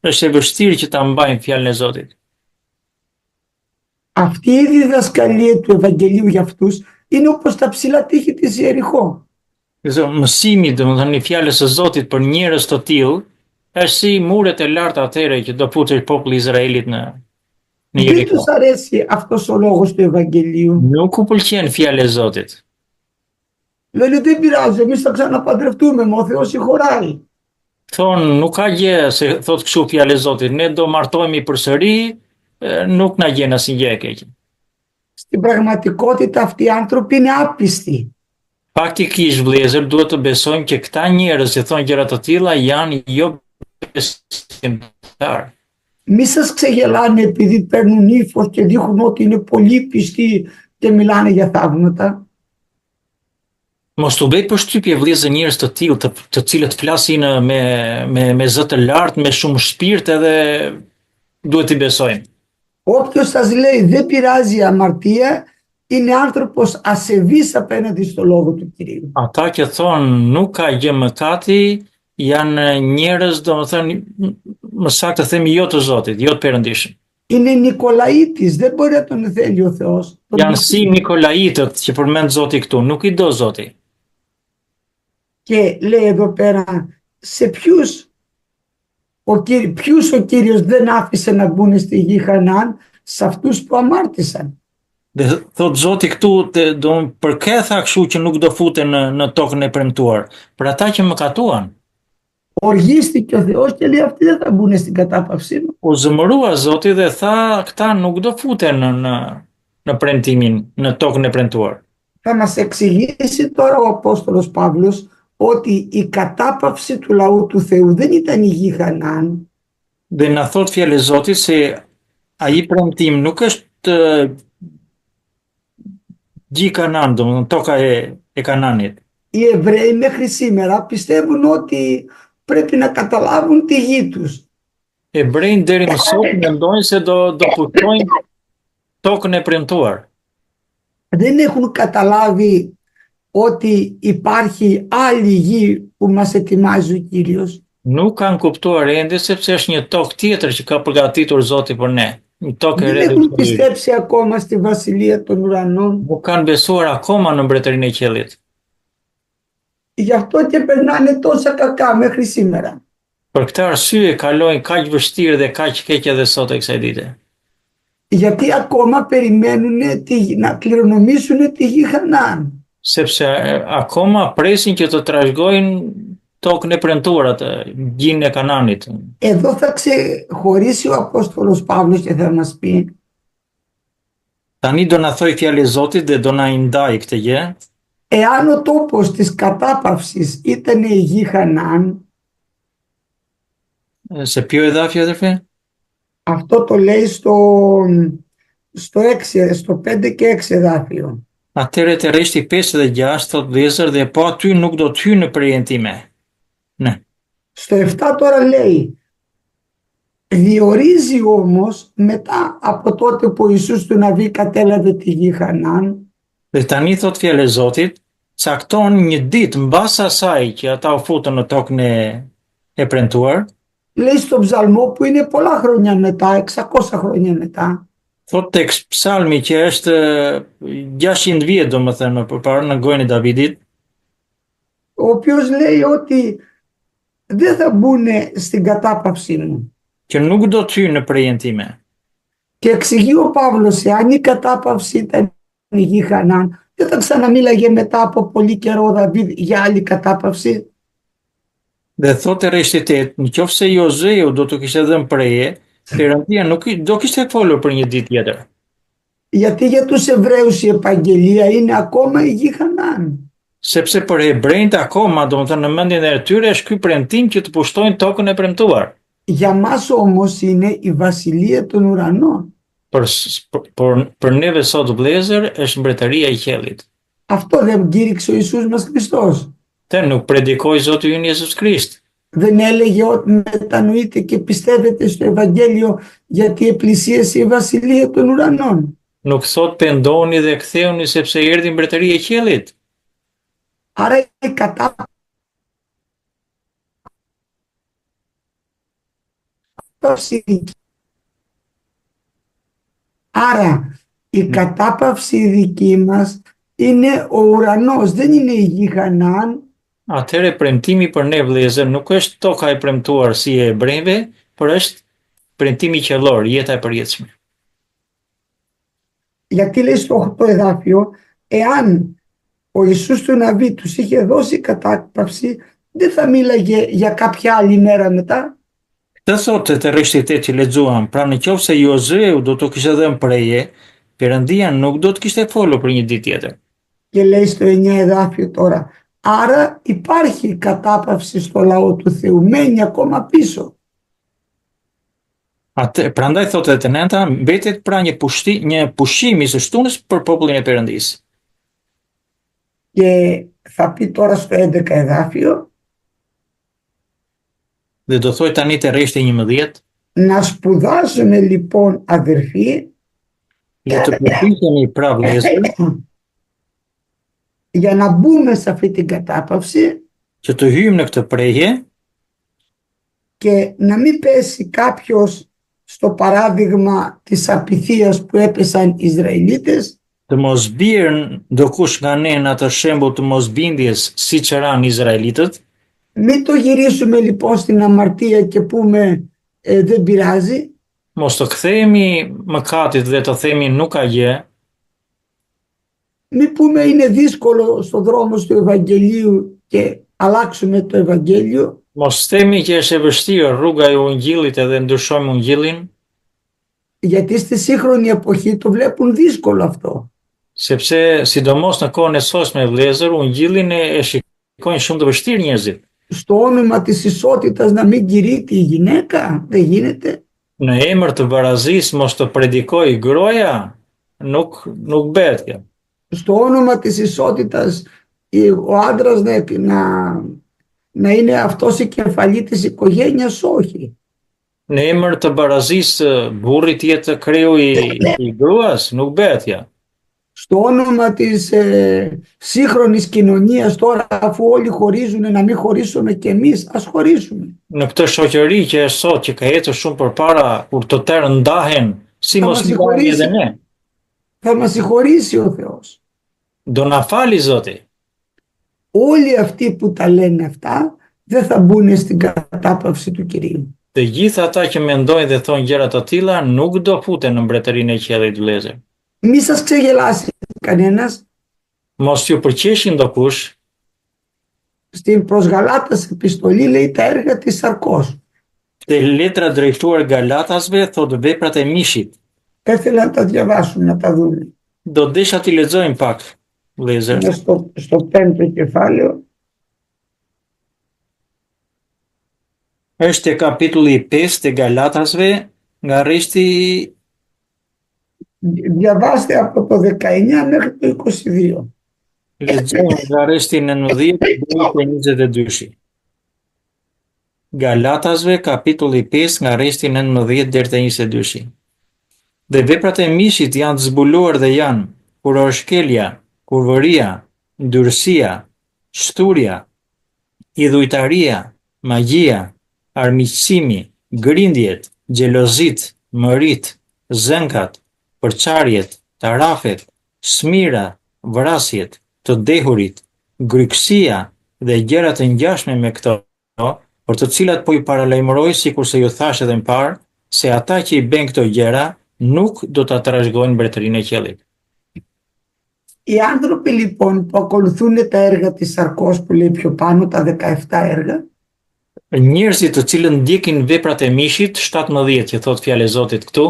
është e vështirë që ta mbajnë fjalën e Zotit. Αυτή η διδασκαλία του Ευαγγελίου για αυτούς είναι όπως τα ψηλά τείχη της Ιεριχώ. Mësimi, domethënë i fjalës së Zotit për njerëz të tillë është si muret e larta atëre që do futesh populli i Izraelit në Δεν Jeriko. τους αρέσει αυτός ο λόγος του Ευαγγελίου. Nuk u pëlqen fjala e Zotit. Λένε δεν πειράζει, εμείς θα ξαναπαντρευτούμε, μα ο Θεός συγχωράει. Thonë, nuk ka gjë se thot kështu fjalë e Zotit, ne do martohemi përsëri, nuk na gjen asnjë gjë e keqe. Στην πραγματικότητα αυτοί οι άνθρωποι είναι άπιστοι. Faktikisht, vëllezër, duhet të besojmë që këta njerëz që thonë gjëra të tilla janë jo besimtar. Μη σας ξεγελάνε επειδή παίρνουν ύφος και δείχνουν ότι είναι πολύ πιστοί και μιλάνε για θαύματα. Mos u bëj përshtypje vëllezër njerëz të tillë të cilët flasin me zë të lartë, me shumë shpirt edhe duhet i besojmë. Όποιος σας λέει δεν πειράζει η αμαρτία είναι άνθρωπος ασεβής απέναντι στο λόγο του Κυρίου. Ata që thonë nuk ka gjë mëkati janë njerëz, domethënë, më saktë të themi jo të Zotit, jo të Perëndishëm. Είναι Νικολαίτης, δεν μπορεί να τον θέλει ο Θεός. Janë si Nikolaitët që përmend Zoti këtu, nuk i do Zoti. Και λέει εδώ πέρα σε ποιους ο Κύριος δεν άφησε να μπουν στη γη Χανάν, σε αυτούς που αμάρτησαν. Dhe thot Zoti këtu, për kë tha kështu që nuk do futen në tokën e premtuar, për ata që mëkatuan. Οργίστηκε ο Θεός και λέει αυτοί δεν θα μπουν στην κατάπαυσή μου. U zëmërua Zoti dhe tha këta nuk do futen në premtimin, në tokën e premtuar. Θα μας εξηγήσει τώρα ο Απόστολος Παύλος ότι η κατάπαυση του λαού του Θεού δεν ήταν η γη Χανάν. Dhe na thot fjalë e Zotit se ai premtim nuk është gji Kanan, domethënë toka e Kananit. Οι Εβραίοι μέχρι σήμερα πιστεύουν ότι πρέπει να καταλάβουν τη γη τους. Hebrejt deri më sot mendojnë se do pushojnë tokën e premtuar. Δεν έχουν καταλάβει ότι υπάρχει άλλη γη που μας ετοιμάζει ο Κύριος. Nuk kanë kuptuar ende sepse është një tokë tjetër që ka përgatitur Zoti për ne. Një tokë e Δεν re dhe έχουν ushtëri. πιστέψει ακόμα στη βασιλεία των ουρανών. Nuk kanë besuar akoma në mbretërinë e qiellit. Γι' αυτό και περνάνε τόσα κακά μέχρι σήμερα. Për këtë arsye kalojnë kaq vështirë dhe kaq keq edhe sot e kësaj dite. Γιατί ακόμα περιμένουν να κληρονομήσουν τη γη Χανάν. Sepse akoma presin që të trashëgojnë tokën e premtuar atë, gjinë e Kananit. Εδώ θα ξεχωρίσει ο Απόστολος Παύλος και θα μας πει Tani do na thoj fjalë e Zotit dhe do na i ndaj këtë gjë. εάν ο τόπος της κατάπαυσης ήταν η γη Χανάν, Se ποιο εδάφιο, αδερφέ? αυτό το λέει στο 5 και 6 εδάφιο. Atëre të rreshti 5 dhe 6 thot vëllezër dhe po aty nuk do të hyjë në përjen time. Ναι. Στο 7 τώρα λέει διορίζει όμως μετά από τότε που ο Ιησούς του Ναβί κατέλαβε τη γη Χανάν, Dhe tani thot fjalë e Zotit, cakton një ditë mbas asaj që ata u futën në tokën e premtuar, λέει στο ψαλμό που είναι πολλά χρόνια μετά, 600 χρόνια μετά, thot tek psalmi që është 600 vjet domethënë më përpara në gojën e Davidit, ο οποίος λέει ότι δεν θα μπουν στην κατάπαυσή μου. që nuk do të hyjë në përjen time. Και εξηγεί ο Παύλος, εάν η κατάπαυση ήταν η γη Χανάν, δεν θα ξαναμίλαγε μετά από πολύ καιρό ο Δαβίδ για άλλη κατάπαυση. Dhe thotë rreshti 8, nëse Jozeu do të kishte dhënë preje, Perëndia nuk do kishte folur për një ditë tjetër. Γιατί για τους Εβραίους η επαγγελία είναι ακόμα η γη Χανάν. Sepse për hebrejt akoma, domethënë në mendjen e tyre është ky premtim që të pushtojnë tokën e premtuar. Για μας όμως είναι η βασιλεία των ουρανών. Për neve sot vëllezër është mbretëria e qiellit. Αυτό δεν κήρυξε ο Ιησούς μας Χριστός. Të nuk predikoi Zoti ynë Jezus Krisht. Δεν έλεγε ότι μετανοείτε και πιστεύετε στο Ευαγγέλιο γιατί επλησίασε η βασιλεία των ουρανών. Nuk thot pendoni dhe ktheuni sepse erdhi mbretëria e qiellit. Άρα η κατάπαυση η κατάπαυση δική μας είναι ο ουρανός, δεν είναι η γη Χανάν. Atëre premtimi për ne vëllezër nuk është toka e premtuar si e hebrejve, por është premtimi qellor, jeta e përjetshme. Γιατί λέει στο 8 εδάφιο, εάν ο Ιησούς του Ναβί τους είχε δώσει κατάπαυση, δεν θα μίλαγε για κάποια άλλη μέρα μετά. Këtë thotë te rreshti 8 që lexuam, pra në qoftë se Jozeu do të kishte dhënë preje, Perëndia nuk do të kishte folur për një ditë tjetër. Και λέει στο 9 εδάφιο τώρα, άρα υπάρχει κατάπαυση στο λαό του Θεού, μένει ακόμα πίσω. Prandaj thotë te 9-ta, mbetet pra një pushim i së shtunës për popullin e Perëndisë. Και θα πει τώρα στο 11 εδάφιο, Dhe do thoj tani te rreshti 11, να σπουδάσουμε λοιπόν αδερφοί le të përpiqemi pra vëllezër για να μπούμε σε αυτή την κατάπαυση që të hyjmë në këtë prehje και να μην πέσει κάποιος στο παράδειγμα της απειθίας που έπεσαν οι Ισραηλίτες, të mos bjerë ndokush nga ne në atë shembull të mosbindjes siç eran Izraelitët. μην το γυρίσουμε λοιπόν στην αμαρτία και πούμε δεν πειράζει, Mos të kthehemi mëkatit dhe të themi nuk ka gjë, μην πούμε είναι δύσκολο στο δρόμο του Ευαγγελίου και αλλάξουμε το Ευαγγέλιο, mos themi që është e vështirë rruga e Ungjillit edhe ndryshojmë Ungjillin, γιατί στη σύγχρονη εποχή το βλέπουν δύσκολο αυτό. sepse sidomos në kohën e sotme vëllezër, Ungjillin e shikojnë shumë të vështirë njerëzit. Στο όνομα της ισότητας να μην κηρύττει η γυναίκα, δεν γίνεται. Në emër të barazisë mos të predikoj groja, nuk bëhet kjo. Στο όνομα της ισότητας ο άντρας να είναι αυτός η κεφαλή της οικογένειας, όχι. Në emër të barazisë burri të jetë kreu i gruas, nuk bëhet kjo. Στο όνομα της σύγχρονης κοινωνίας τώρα, αφού όλοι χωρίζουν, να μην χωρίσουμε κι εμείς, ας χωρίσουμε. Në këtë shoqëri që është sot, që ka ecur shumë përpara, kur të tërë ndahen, si Θα mos μας ndahemi edhe συγχωρήσει, ne. θα μας συγχωρήσει ο Θεός. Do na fali Zoti. Όλοι αυτοί που τα λένε αυτά δεν θα μπουν στην κατάπαυση του Κυρίου. Të gjithë ata që mendojnë dhe thonë gjëra të tilla nuk do futen në mbretërinë e qiellit vëllezër. Μη σας ξεγελάσει κανένας. Mos ju përqeshi ndokush, Στην προς Γαλάτας επιστολή λέει τα έργα της σαρκός. te letra drejtuar Galatasve thotë veprat e mishit. Έθελα να τα διαβάσουν, να τα δουν. Do desha t'i lexojmë pak, vëllezër. Είναι στο 5ο κεφάλαιο. Është te kapitulli 5 te Galatasve nga rreshti Διαβάστε από το 19 μέχρι το 22. lexojmë nga rreshti 19 deri te 22. Galatasve kapitulli 5 nga rreshti 19 deri te 22. Dhe veprat e mishit janë të zbuluar dhe janë kurorshkelja, kurvëria, ndyrësia, shturja, idhujtaria, magjia, armiqësimi, grindjet, xhelozit, mërit, zënkat, përçarjet, tarafet, smira, vrasjet, të dehurit, grykësia dhe gjërat e ngjashme me këto, për të cilat po i paralajmëroj sikurse ju thash edhe më parë, se ata që i bën këto gjëra nuk do ta trashëgojnë mbretërinë e qiellit. Οι άνθρωποι λοιπόν που ακολουθούν τα έργα της σαρκός που λέει πιο πάνω, τα 17 έργα, Njerëzit të cilët ndjekin veprat e mishit, 17 që thot fjalë e Zotit këtu,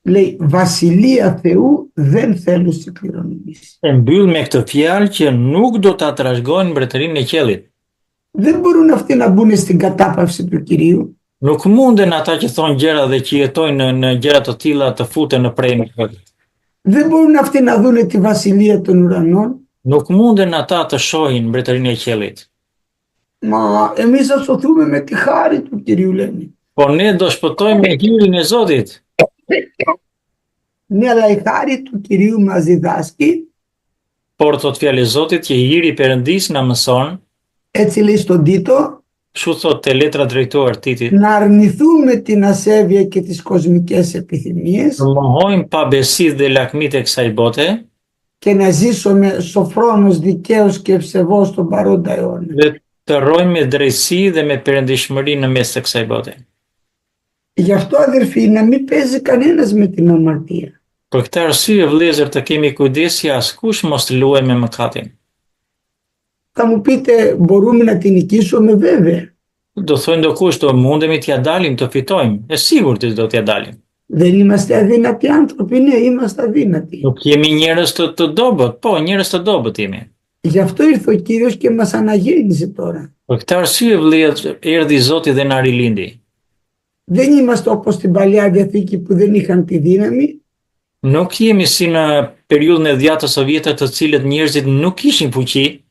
λέει βασιλεία Θεού δεν θέλουν στην κληρονομήσει. e mbyll me këtë fjalë që nuk do ta trashëgojnë mbretërinë e qiellit. Δεν μπορούν αυτοί να μπουν στην κατάπαυση του Κυρίου. Nuk munden ata që thonë gjëra dhe që jetojnë në gjëra të tilla të futen në prejnë e Zotit. Δεν μπορούν αυτοί να δουν τη βασιλεία των ουρανών. Nuk munden ata të shohin mbretërinë e qiellit. Μα εμείς θα σωθούμε με τη χάρη του Κυρίου, λένε. Po ne do shpëtojmë me hirin e Zotit. Ναι, αλλά η χάρη του Κυρίου μας διδάσκει, Por thot fjalë e Zotit që hiri i Perëndis na mëson, έτσι λέει στον Τίτο, kështu thot te letra drejtuar Titit, να αρνηθούμε την ασέβεια και τις κοσμικές επιθυμίες të mohojmë pabesitë dhe lakmitë e kësaj bote και να ζήσουμε σοφρόνος, δικαίος και ευσεβώς στον παρόντα αιώνα. dhe të rrojmë me drejtësi dhe me perëndishmëri në mes të kësaj bote. Γι' αυτό αδερφοί, να μην παίζει κανένας με την αμαρτία. Për këtë arsye vëllezër të kemi kujdes që askush mos të luajë me mëkatin. Θα μου πείτε, μπορούμε να την νικήσουμε? Βέβαια. Do thojnë do kush, do mundemi t'ja dalim, të fitojmë. E sigurt do t'ja dalim. Δεν είμαστε αδύνατοι άνθρωποι? Ναι, είμαστε αδύνατοι. Nuk jemi njerëz të dobët, po, njerëz të dobët jemi. Γι' αυτό ήρθε ο Κύριος και μας αναγέννησε τώρα. Për këtë arsye vëllezër, erdhi Zoti dhe na rilindi. Δεν είμαστε όπως στην Παλιά Διαθήκη που δεν είχαν τη δύναμη. Nuk jemi si në periudhën e dhjatës së vjetër të cilët njerëzit nuk kishin fuqi.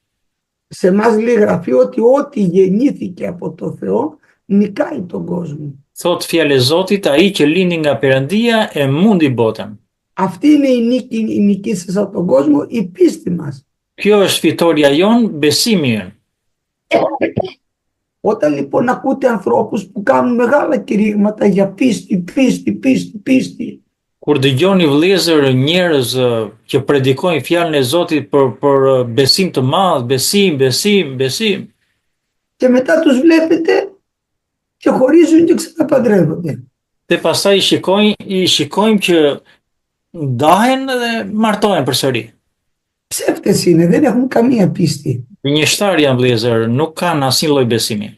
Σε εμάς λέει γραφή ότι ό,τι γεννήθηκε από το Θεό νικάει τον κόσμο. Thot fjala e Zotit, ai që lindi nga Perëndia e mundi botën. Αυτή είναι η νική σας από τον κόσμο, η πίστη μας. Kjo është fitoria jon, besimi jon. Όταν λοιπόν ακούτε ανθρώπους που κάνουν μεγάλα κηρύγματα για πίστη, πίστη, Kur dëgjoni vëllezër njerëz që predikojnë fjalën e Zotit për besim të madh, besim, και μετά τους βλέπετε και χωρίζουν και ξαναπαντρεύονται. dhe pastaj i shikojmë që ndahen dhe martohen përsëri. Ψεύτες είναι, δεν έχουν καμία πίστη. Gënjeshtar janë vëllezër, nuk kanë asnjë lloj besimi.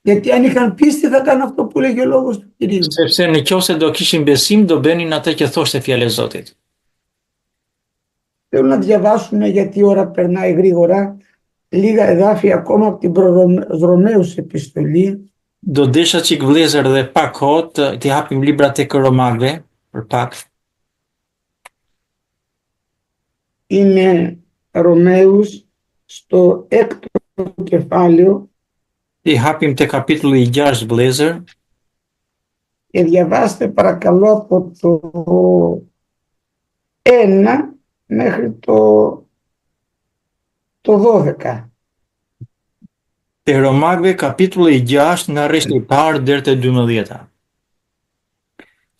Γιατί αν είχαν πίστη θα κάνουν αυτό που λέγει ο λόγος του Κυρίου. Sepse nëse do kishin besim, do bënin atë që thoshte fjala e Zotit. Θέλω να διαβάσουμε, γιατί η ώρα περνάει γρήγορα, λίγα εδάφια ακόμα από την Ρωμαίους επιστολή. Do desha çik vëllezër dhe pak kohë të hapim librat tek Romakëve për pak. Είναι Ρωμαίους στο 6ο κεφάλαιο Ti hapim te kapitulli 6 vëllezër. και διαβάστε παρακαλώ από το 1 μέχρι το 12. Te Romakëve kapitulli 6 nga rreshti I parë deri te 12.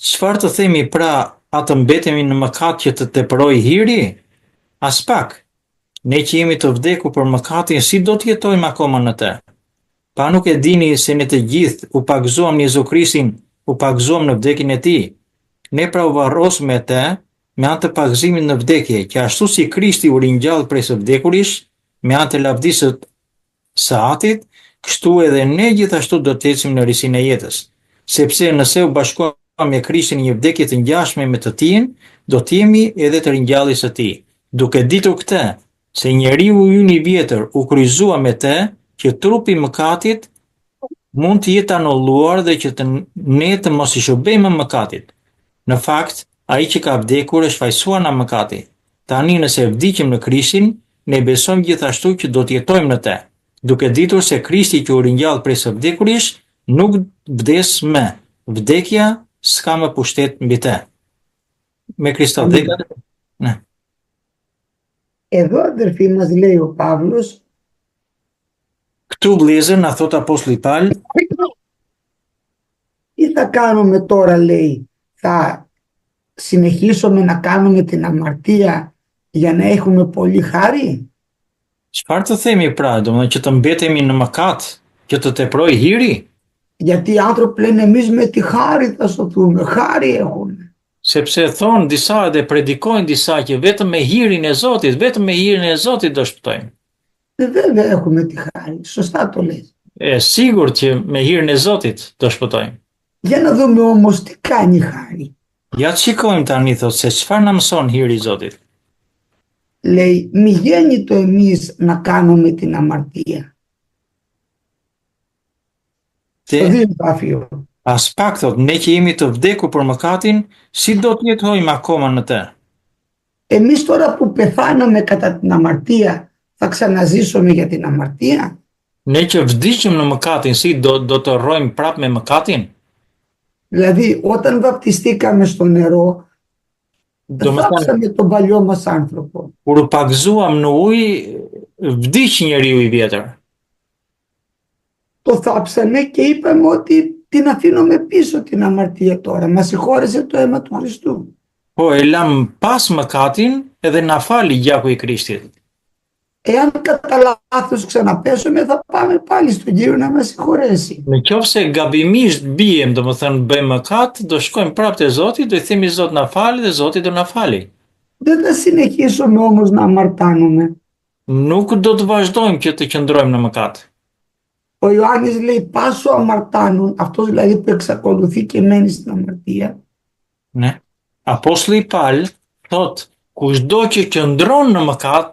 Çfarë të themi pra, atë mbetemi në mëkat që të tepëroj hiri? As pak. Ne që jemi të vdekur për mëkatin, si do të jetojmë akoma në të? Pa nuk e dini se ne të gjithë u pagëzuam në Jezu Krishtin, u pagëzuam në vdekjen e tij. Ne pra u varrosëm me të, me anë të pagëzimit në vdekje, që ashtu si Krishti u ringjall prej së vdekurish, me anë të lavdisë së Atit, kështu edhe ne gjithashtu do të ecim në risinë e jetës. Sepse nëse u bashkuam me Krishtin në një vdekje të ngjashme me të tij, do të jemi edhe të ringjalljes së tij. Duke ditur këtë, se njeriu ynë I vjetër u kryqëzua me të, që trupi I mëkatit mund të jetë anulluar dhe që ne të mos I shërbejmë mëkatit. Në fakt, ai që ka vdekur është fajsuar nga mëkati. Tani nëse vdiqim në Krishtin, ne besojmë gjithashtu që do të jetojmë në të, duke ditur se Krishti që u ringjall prej së vdekurish nuk vdes më. Vdekja s'ka më pushtet mbi të. Me Krishtin vdekja. Ne. Εδώ αδερφοί μας λέει ο Παύλος Këtu vëllezër na thot apostulli Paul, τι θα κάνουμε τώρα, λέει, θα συνεχίσουμε να κάνουμε την αμαρτία για να έχουμε πολύ χάρη? çfarë të themi pra, domethënë që të mbetemi në mëkat, që të teproj hiri? Γιατί οι άνθρωποι λένε εμείς με τη χάρη θα σωθούμε, χάρη έχουμε. Sepse thonë disa dhe predikojnë disa që vetëm me hirin e Zotit, vetëm me hirin e Zotit do shpëtojmë. Βέβαια έχουμε τη χάρη, σωστά το λες. Sigur që me hirin e Zotit do shpëtojmë. Για να δούμε όμως τι κάνει η χάρη. Ja të shikojmë tani thot se çfarë na mëson hiri I Zotit. Λέει μη γέννητο εμείς να κάνουμε την αμαρτία. Στο δύο εδάφιο. As pak thot, ne që jemi të vdekur për mëkatin, si do të jetojmë akoma në të? Εμείς τώρα που πεθάναμε κατά την αμαρτία θα ξαναζήσουμε για την αμαρτία? Ne që vdiqëm në mëkatin, si do të rrojmë prapë me mëkatin? Δηλαδή όταν βαπτιστήκαμε στο νερό δεν θάψαμε τον παλιό μας άνθρωπο. Kur u pagëzuam në ujë, vdiq njeriu I vjetër. Το θάψαμε και είπαμε ότι την αφήνουμε πίσω την αμαρτία τώρα. Μας συγχώρεσε το αίμα του Χριστού. Po e lam pas mëkatin edhe na fali gjaku I Krishtit. Εάν κατά λάθος ξαναπέσουμε θα πάμε πάλι στον Κύριο να μας συγχωρέσει. Nëse gabimisht bijem, domethënë bëjmë mëkat, do shkojmë prapë te Zoti, do I themi Zot na fali dhe Zoti do na fali. Δεν θα συνεχίσουμε όμως να αμαρτάνουμε. nuk do të vazhdojmë që të qëndrojmë në mëkat. Ο Ιωάννης λέει πάσο αμαρτάνων, αυτός δηλαδή που εξακολουθεί και μένει στην αμαρτία, Ne? Apostulli Paul thot, kushdo që qëndron në mëkat,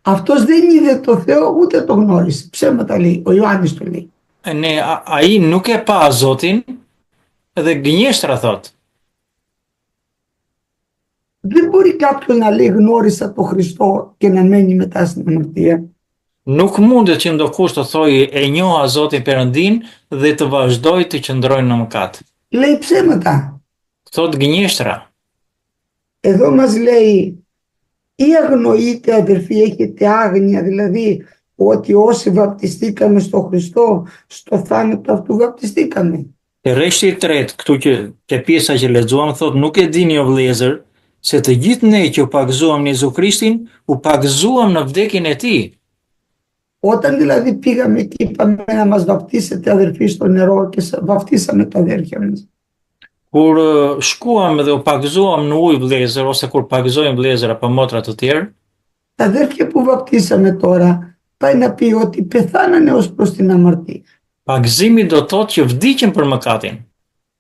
αυτός δεν είδε το Θεό ούτε το γνώρισε. Ψέματα λέει, ο Ιωάννης το λέει. ai nuk e pa Zotin dhe gënjeshtra thot. Δεν μπορεί κάποιος να λέει γνώρισα τον Χριστό και να μένει μετά στην αμαρτία. Nuk mundet që ndokush të thojë e njoha Zotin Perëndin dhe të vazhdojë të qëndrojë në mëkat. Λέει ψέματα. Thot gënjeshtra. Εδώ μας λέει ή αγνοείτε αδερφοί, έχετε άγνοια, δηλαδή ότι όσοι βαπτιστήκαμε στο Χριστό, στο θάνατο αυτού βαπτιστήκαμε. E rreshti i tretë, këtu që pjesa që lexuam thot nuk e dini o vëllezër se të gjithë ne që u pagëzuam në Jezu Krishtin, u pagëzuam në vdekjen e tij. Όταν δηλαδή πήγαμε και είπαμε να μας βαπτίσετε αδερφοί στο νερό και βαπτίσαμε τα αδέρφια μας. Kur shkuam dhe u pagëzuam në ujë vëllezër ose kur pagëzojmë vëllezër apo motra të tjerë, Τα αδέρφια που βαπτίσαμε τώρα πάει να πει ότι πεθάνανε ως προς την αμαρτία pagëzimi do thotë që vdiqën për mëkatin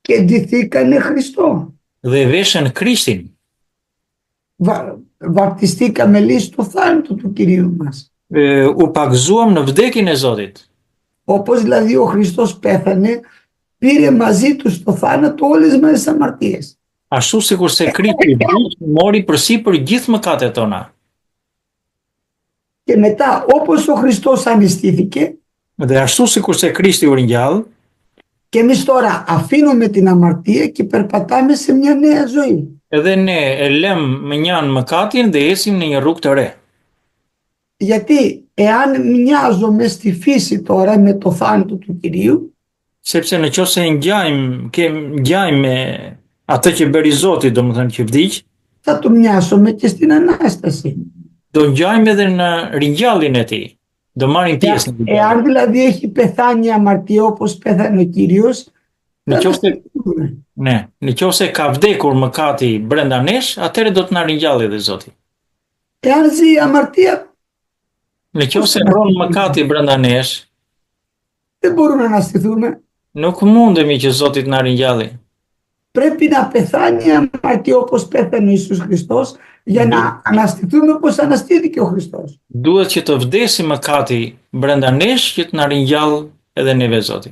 και ντυθήκανε Χριστό. dhe veshën Krishtin. Βαπτιστήκαμε λέει στο θάνατο του Κυρίου μας. U pagëzuam në vdekjen e Zotit. Όπως δηλαδή ο Χριστός πέθανε, πήρε μαζί του στο θάνατο όλες μας τις αμαρτίες. Ashtu sikur se Krishti mori përsipër gjithë mëkatet tona. Και μετά όπως ο Χριστός ανιστήθηκε, Dhe ashtu sikur se Krishti u ringjall, και εμείς τώρα αφήνουμε την αμαρτία και περπατάμε σε μια νέα ζωή. edhe ne e lëm mënjan mëkatin dhe ecim në një rrugë të re. Γιατί εάν μοιάζομαι στη φύση τώρα με το θάνατο του Κυρίου, Sepse në qoftë se ngjajmë me atë që bëri Zoti, domethënë që vdiq, θα το μοιάσουμε και στην Ανάσταση. do ngjajmë edhe në ringjalljen e tij. Do marrim pjesë në ringjallje. Εάν δηλαδή έχει πεθάνει η αμαρτία όπως πέθανε ο Κύριος, Në qoftë në qoftë se ka vdekur mëkati brenda nesh, atëherë do të na ringjallë edhe Zoti. εάν ζει η αμαρτία, Në qoftë se mbron mëkati brenda nesh, δεν μπορούμε να αναστηθούμε. nuk mundemi që Zoti të na ringjallë. Πρέπει να πεθάνει η αμαρτία όπως πέθανε ο Ιησούς Χριστός για να αναστηθούμε όπως αναστήθηκε ο Χριστός. Duhet që të vdesi mëkati brenda nesh që të na ringjallë edhe neve Zoti.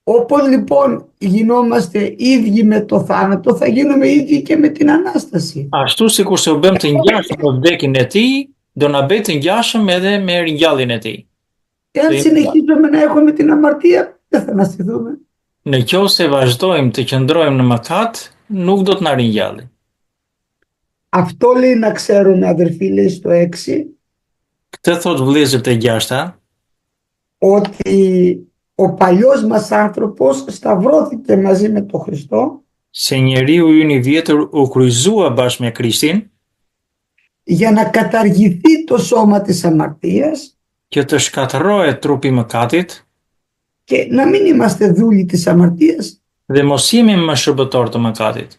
Όπως λοιπόν γινόμαστε ίδιοι με το θάνατο, θα γίνουμε ίδιοι και με την Ανάσταση. Ashtu sikur se u bëm të ngjashëm me vdekjen e tij, do na bëj të ngjashëm edhe me ringjalljen e tij. Εάν συνεχίζουμε να έχουμε την αμαρτία, δεν θα αναστηθούμε. Në qoftë se vazhdojmë të qëndrojmë në mëkat, nuk do të na ringjallë. Αυτό λέει να ξέρουμε αδερφοί, λέει στο 6, Këtë thot vëllezër të gjashta, ότι ο παλιός μας άνθρωπος σταυρώθηκε μαζί με τον Χριστό se njeriu ynë i vjetër u kryqëzua bashkë me Krishtin, για να καταργηθεί το σώμα της αμαρτίας që të shkatërrohet trupi i mëkatit και να μην είμαστε δούλοι της αμαρτίας, dhe mos jemi më shërbëtor të mëkatit,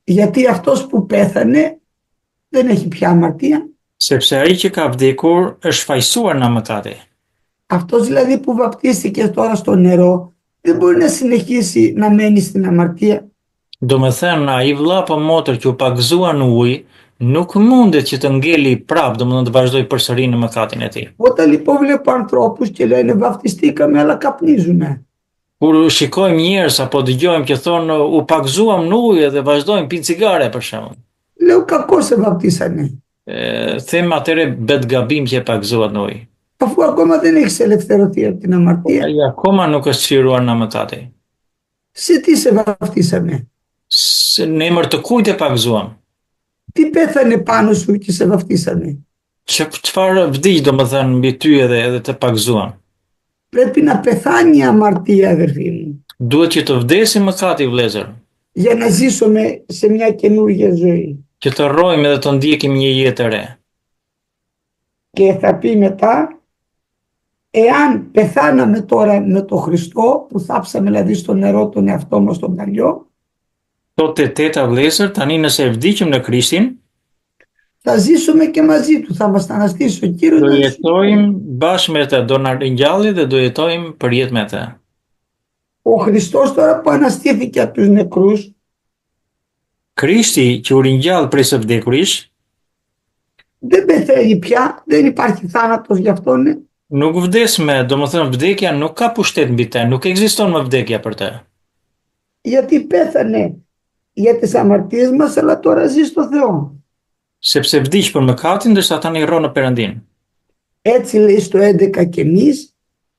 γιατί αυτός που πέθανε δεν έχει πια αμαρτία. sepse ai që ka vdekur është fajsuar në mëkate. Αυτός δηλαδή που βαπτίστηκε τώρα στο νερό δεν μπορεί να συνεχίσει να μένει στην αμαρτία. Do me thënë, ai vëlla apo motër që u pagëzua në ujë, nuk mundet që të ngeli prapë, do të vazhdoj përsëri në mëkatin e tij. Όταν λοιπόν βλέπω ανθρώπους και λένε βαπτιστήκαμε αλλά καπνίζουμε. Kur shikojmë njerëz apo dëgjojmë që thonë u pagëzuam në ujë dhe vazhdojmë pinë cigare për shembull. Λέω κακώς σε βαπτίσανε. Them atëre bet gabim që e pagëzuat në ujë. Αφού ακόμα δεν έχεις ελευθερωθεί από την αμαρτία. Ai akoma nuk është çliruar nga mëkati. Σε τι σε βαπτίσανε? Në emër të kujt e pagëzuam? Τι πέθανε πάνω σου και σε βαπτίσανε? Çfarë vdiq domethënë mbi ty edhe të pagëzuam? Πρέπει να πεθάνει η αμαρτία, αδερφοί μου, Duhet që të vdesi mëkati vëllezër, για να ζήσουμε σε μια καινούργια ζωή. që të rrojmë edhe të ndjekim një jetë e re. Και θα πει μετά, εάν πεθάναμε τώρα με τον Χριστό, που θάψαμε δηλαδή στο νερό τον εαυτό μας τον παλιό, Thotë teta vëllezër, tani nëse vdiqim në Krishtin, θα ζήσουμε και μαζί του, θα μας αναστήσει ο Κύριος Do να ζήσουμε. jetojmë bashkë me të, do na ringjalli dhe do jetojmë për jetë me të. Ο Χριστός τώρα που αναστήθηκε από τους νεκρούς, Krishti që u ringjall prej së vdekuris, δεν πεθαίνει πια, δεν υπάρχει θάνατος για αυτόν. nuk vdes me, domethënë vdekja nuk ka pushtet mbi të, nuk ekziston më vdekja për të. Γιατί πέθανε για τις αμαρτίες μας, αλλά τώρα ζει στο Θεό. Sepse vdiq për mëkatin, ndërsa tani rron në Perëndin. Έτσι λέει στο 11 και εμείς,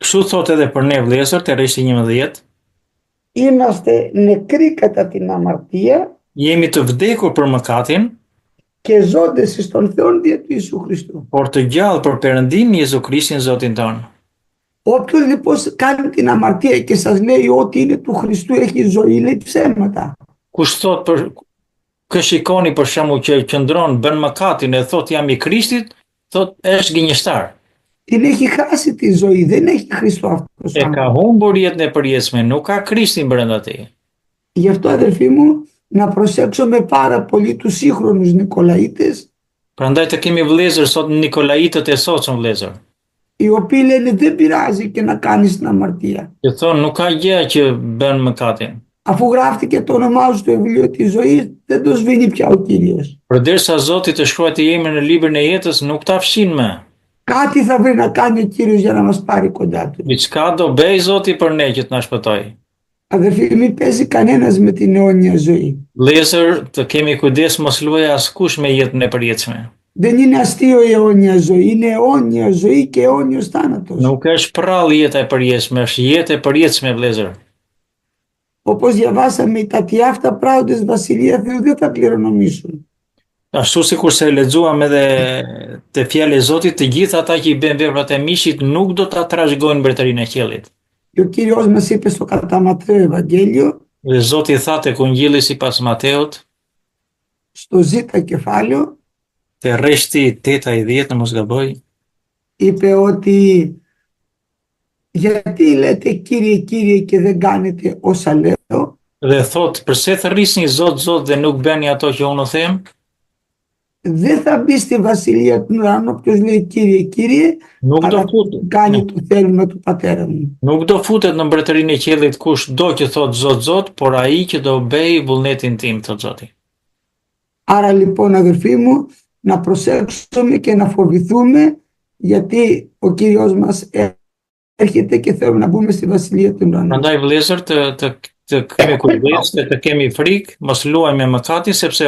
Kështu thot edhe për ne vëllezër, te rreshti 11, είμαστε νεκροί κατά την αμαρτία jemi të vdekur për mëkatin, και ζώντες εις τον Θεό δια του Ιησού Χριστού. por të gjallë për Perëndin Jezu Krishtin Zotin ton. Όποιος λοιπόν κάνει την αμαρτία και σας λέει ότι είναι του Χριστού έχει ζωή, λέει ψέματα. Kush thot për kë shikoni për shembull që qëndron bën mëkatin e thot jam i Krishtit, thot është gënjeshtar. Την έχει χάσει τη ζωή, δεν έχει Χριστό αυτός. E ka humbur jetën e përjetshme, nuk ka Krishtin brenda tij. Γι' αυτό αδελφοί μου να προσέξουμε πάρα πολύ τους σύγχρονους Νικολαίτες, Prandaj të kemi vëllezër sot Nikolaitët e sotshëm vëllezër, οι οποίοι λένε δεν πειράζει και να κάνεις την αμαρτία. që thonë nuk ka gjë që bën mëkatin. Αφού γράφτηκε το όνομά σου στο βιβλίο της ζωής, δεν το σβήνει πια ο Κύριος. Përderisa Zoti të shkruajë emrin në librin e jetës, nuk ta fshin më. Κάτι θα βρει να κάνει ο Κύριος για να μας πάρει κοντά του. Diçka do bëj Zoti për ne që të na shpëtojë. Αδελφοί, μην παίζει κανένας με την αιώνια ζωή. Vëllezër, të kemi kujdes mos luajë askush me jetën e përjetshme. Δεν είναι αστείο η αιώνια ζωή, είναι αιώνια ζωή και αιώνιος θάνατος. Nuk është prallë jeta e përjetshme, është jetë e përjetshme vëllezër. Όπως διαβάσαμε, τα τι αυτά πράγοντες Βασιλεία Θεού δεν θα κληρονομήσουν. Ashtu sikur se lexuam edhe te fjala e Zotit, të gjithë ata që i bëjnë veprat e mishit nuk do ta trashëgojnë mbretërinë e qiellit. Και ο Κύριος μας είπε στο κατά Ματθαίο Ευαγγέλιο, Dhe Zoti tha tek Ungjilli sipas Mateut, στο ζήτα κεφάλαιο, te rreshti 8 ai 10, në mos gaboj, είπε ότι γιατί λέτε Κύριε, Κύριε και δεν κάνετε όσα λέω. dhe thot, pse thërrisni Zot, Zot dhe nuk bëni ato që unë them? Δεν θα μπει στη Βασιλεία των Ουρανών όποιος λέει Κύριε, Κύριε, Nuk do αλλά futet, κάνει το θέλημα του Πατέρα μου. nuk do futet në mbretërinë e qiellit kush do që thot Zot, Zot, por ai që do bëj vullnetin tim, thot Zoti. Άρα λοιπόν αδελφοί μου, να προσέξουμε και να φοβηθούμε, γιατί ο Κύριος μας έρχεται και θέλουμε να μπούμε στη Βασιλεία των Ουρανών. Prandaj vëllezër të kemi kujdes dhe të kemi frikë, mos luajmë me mëkatin sepse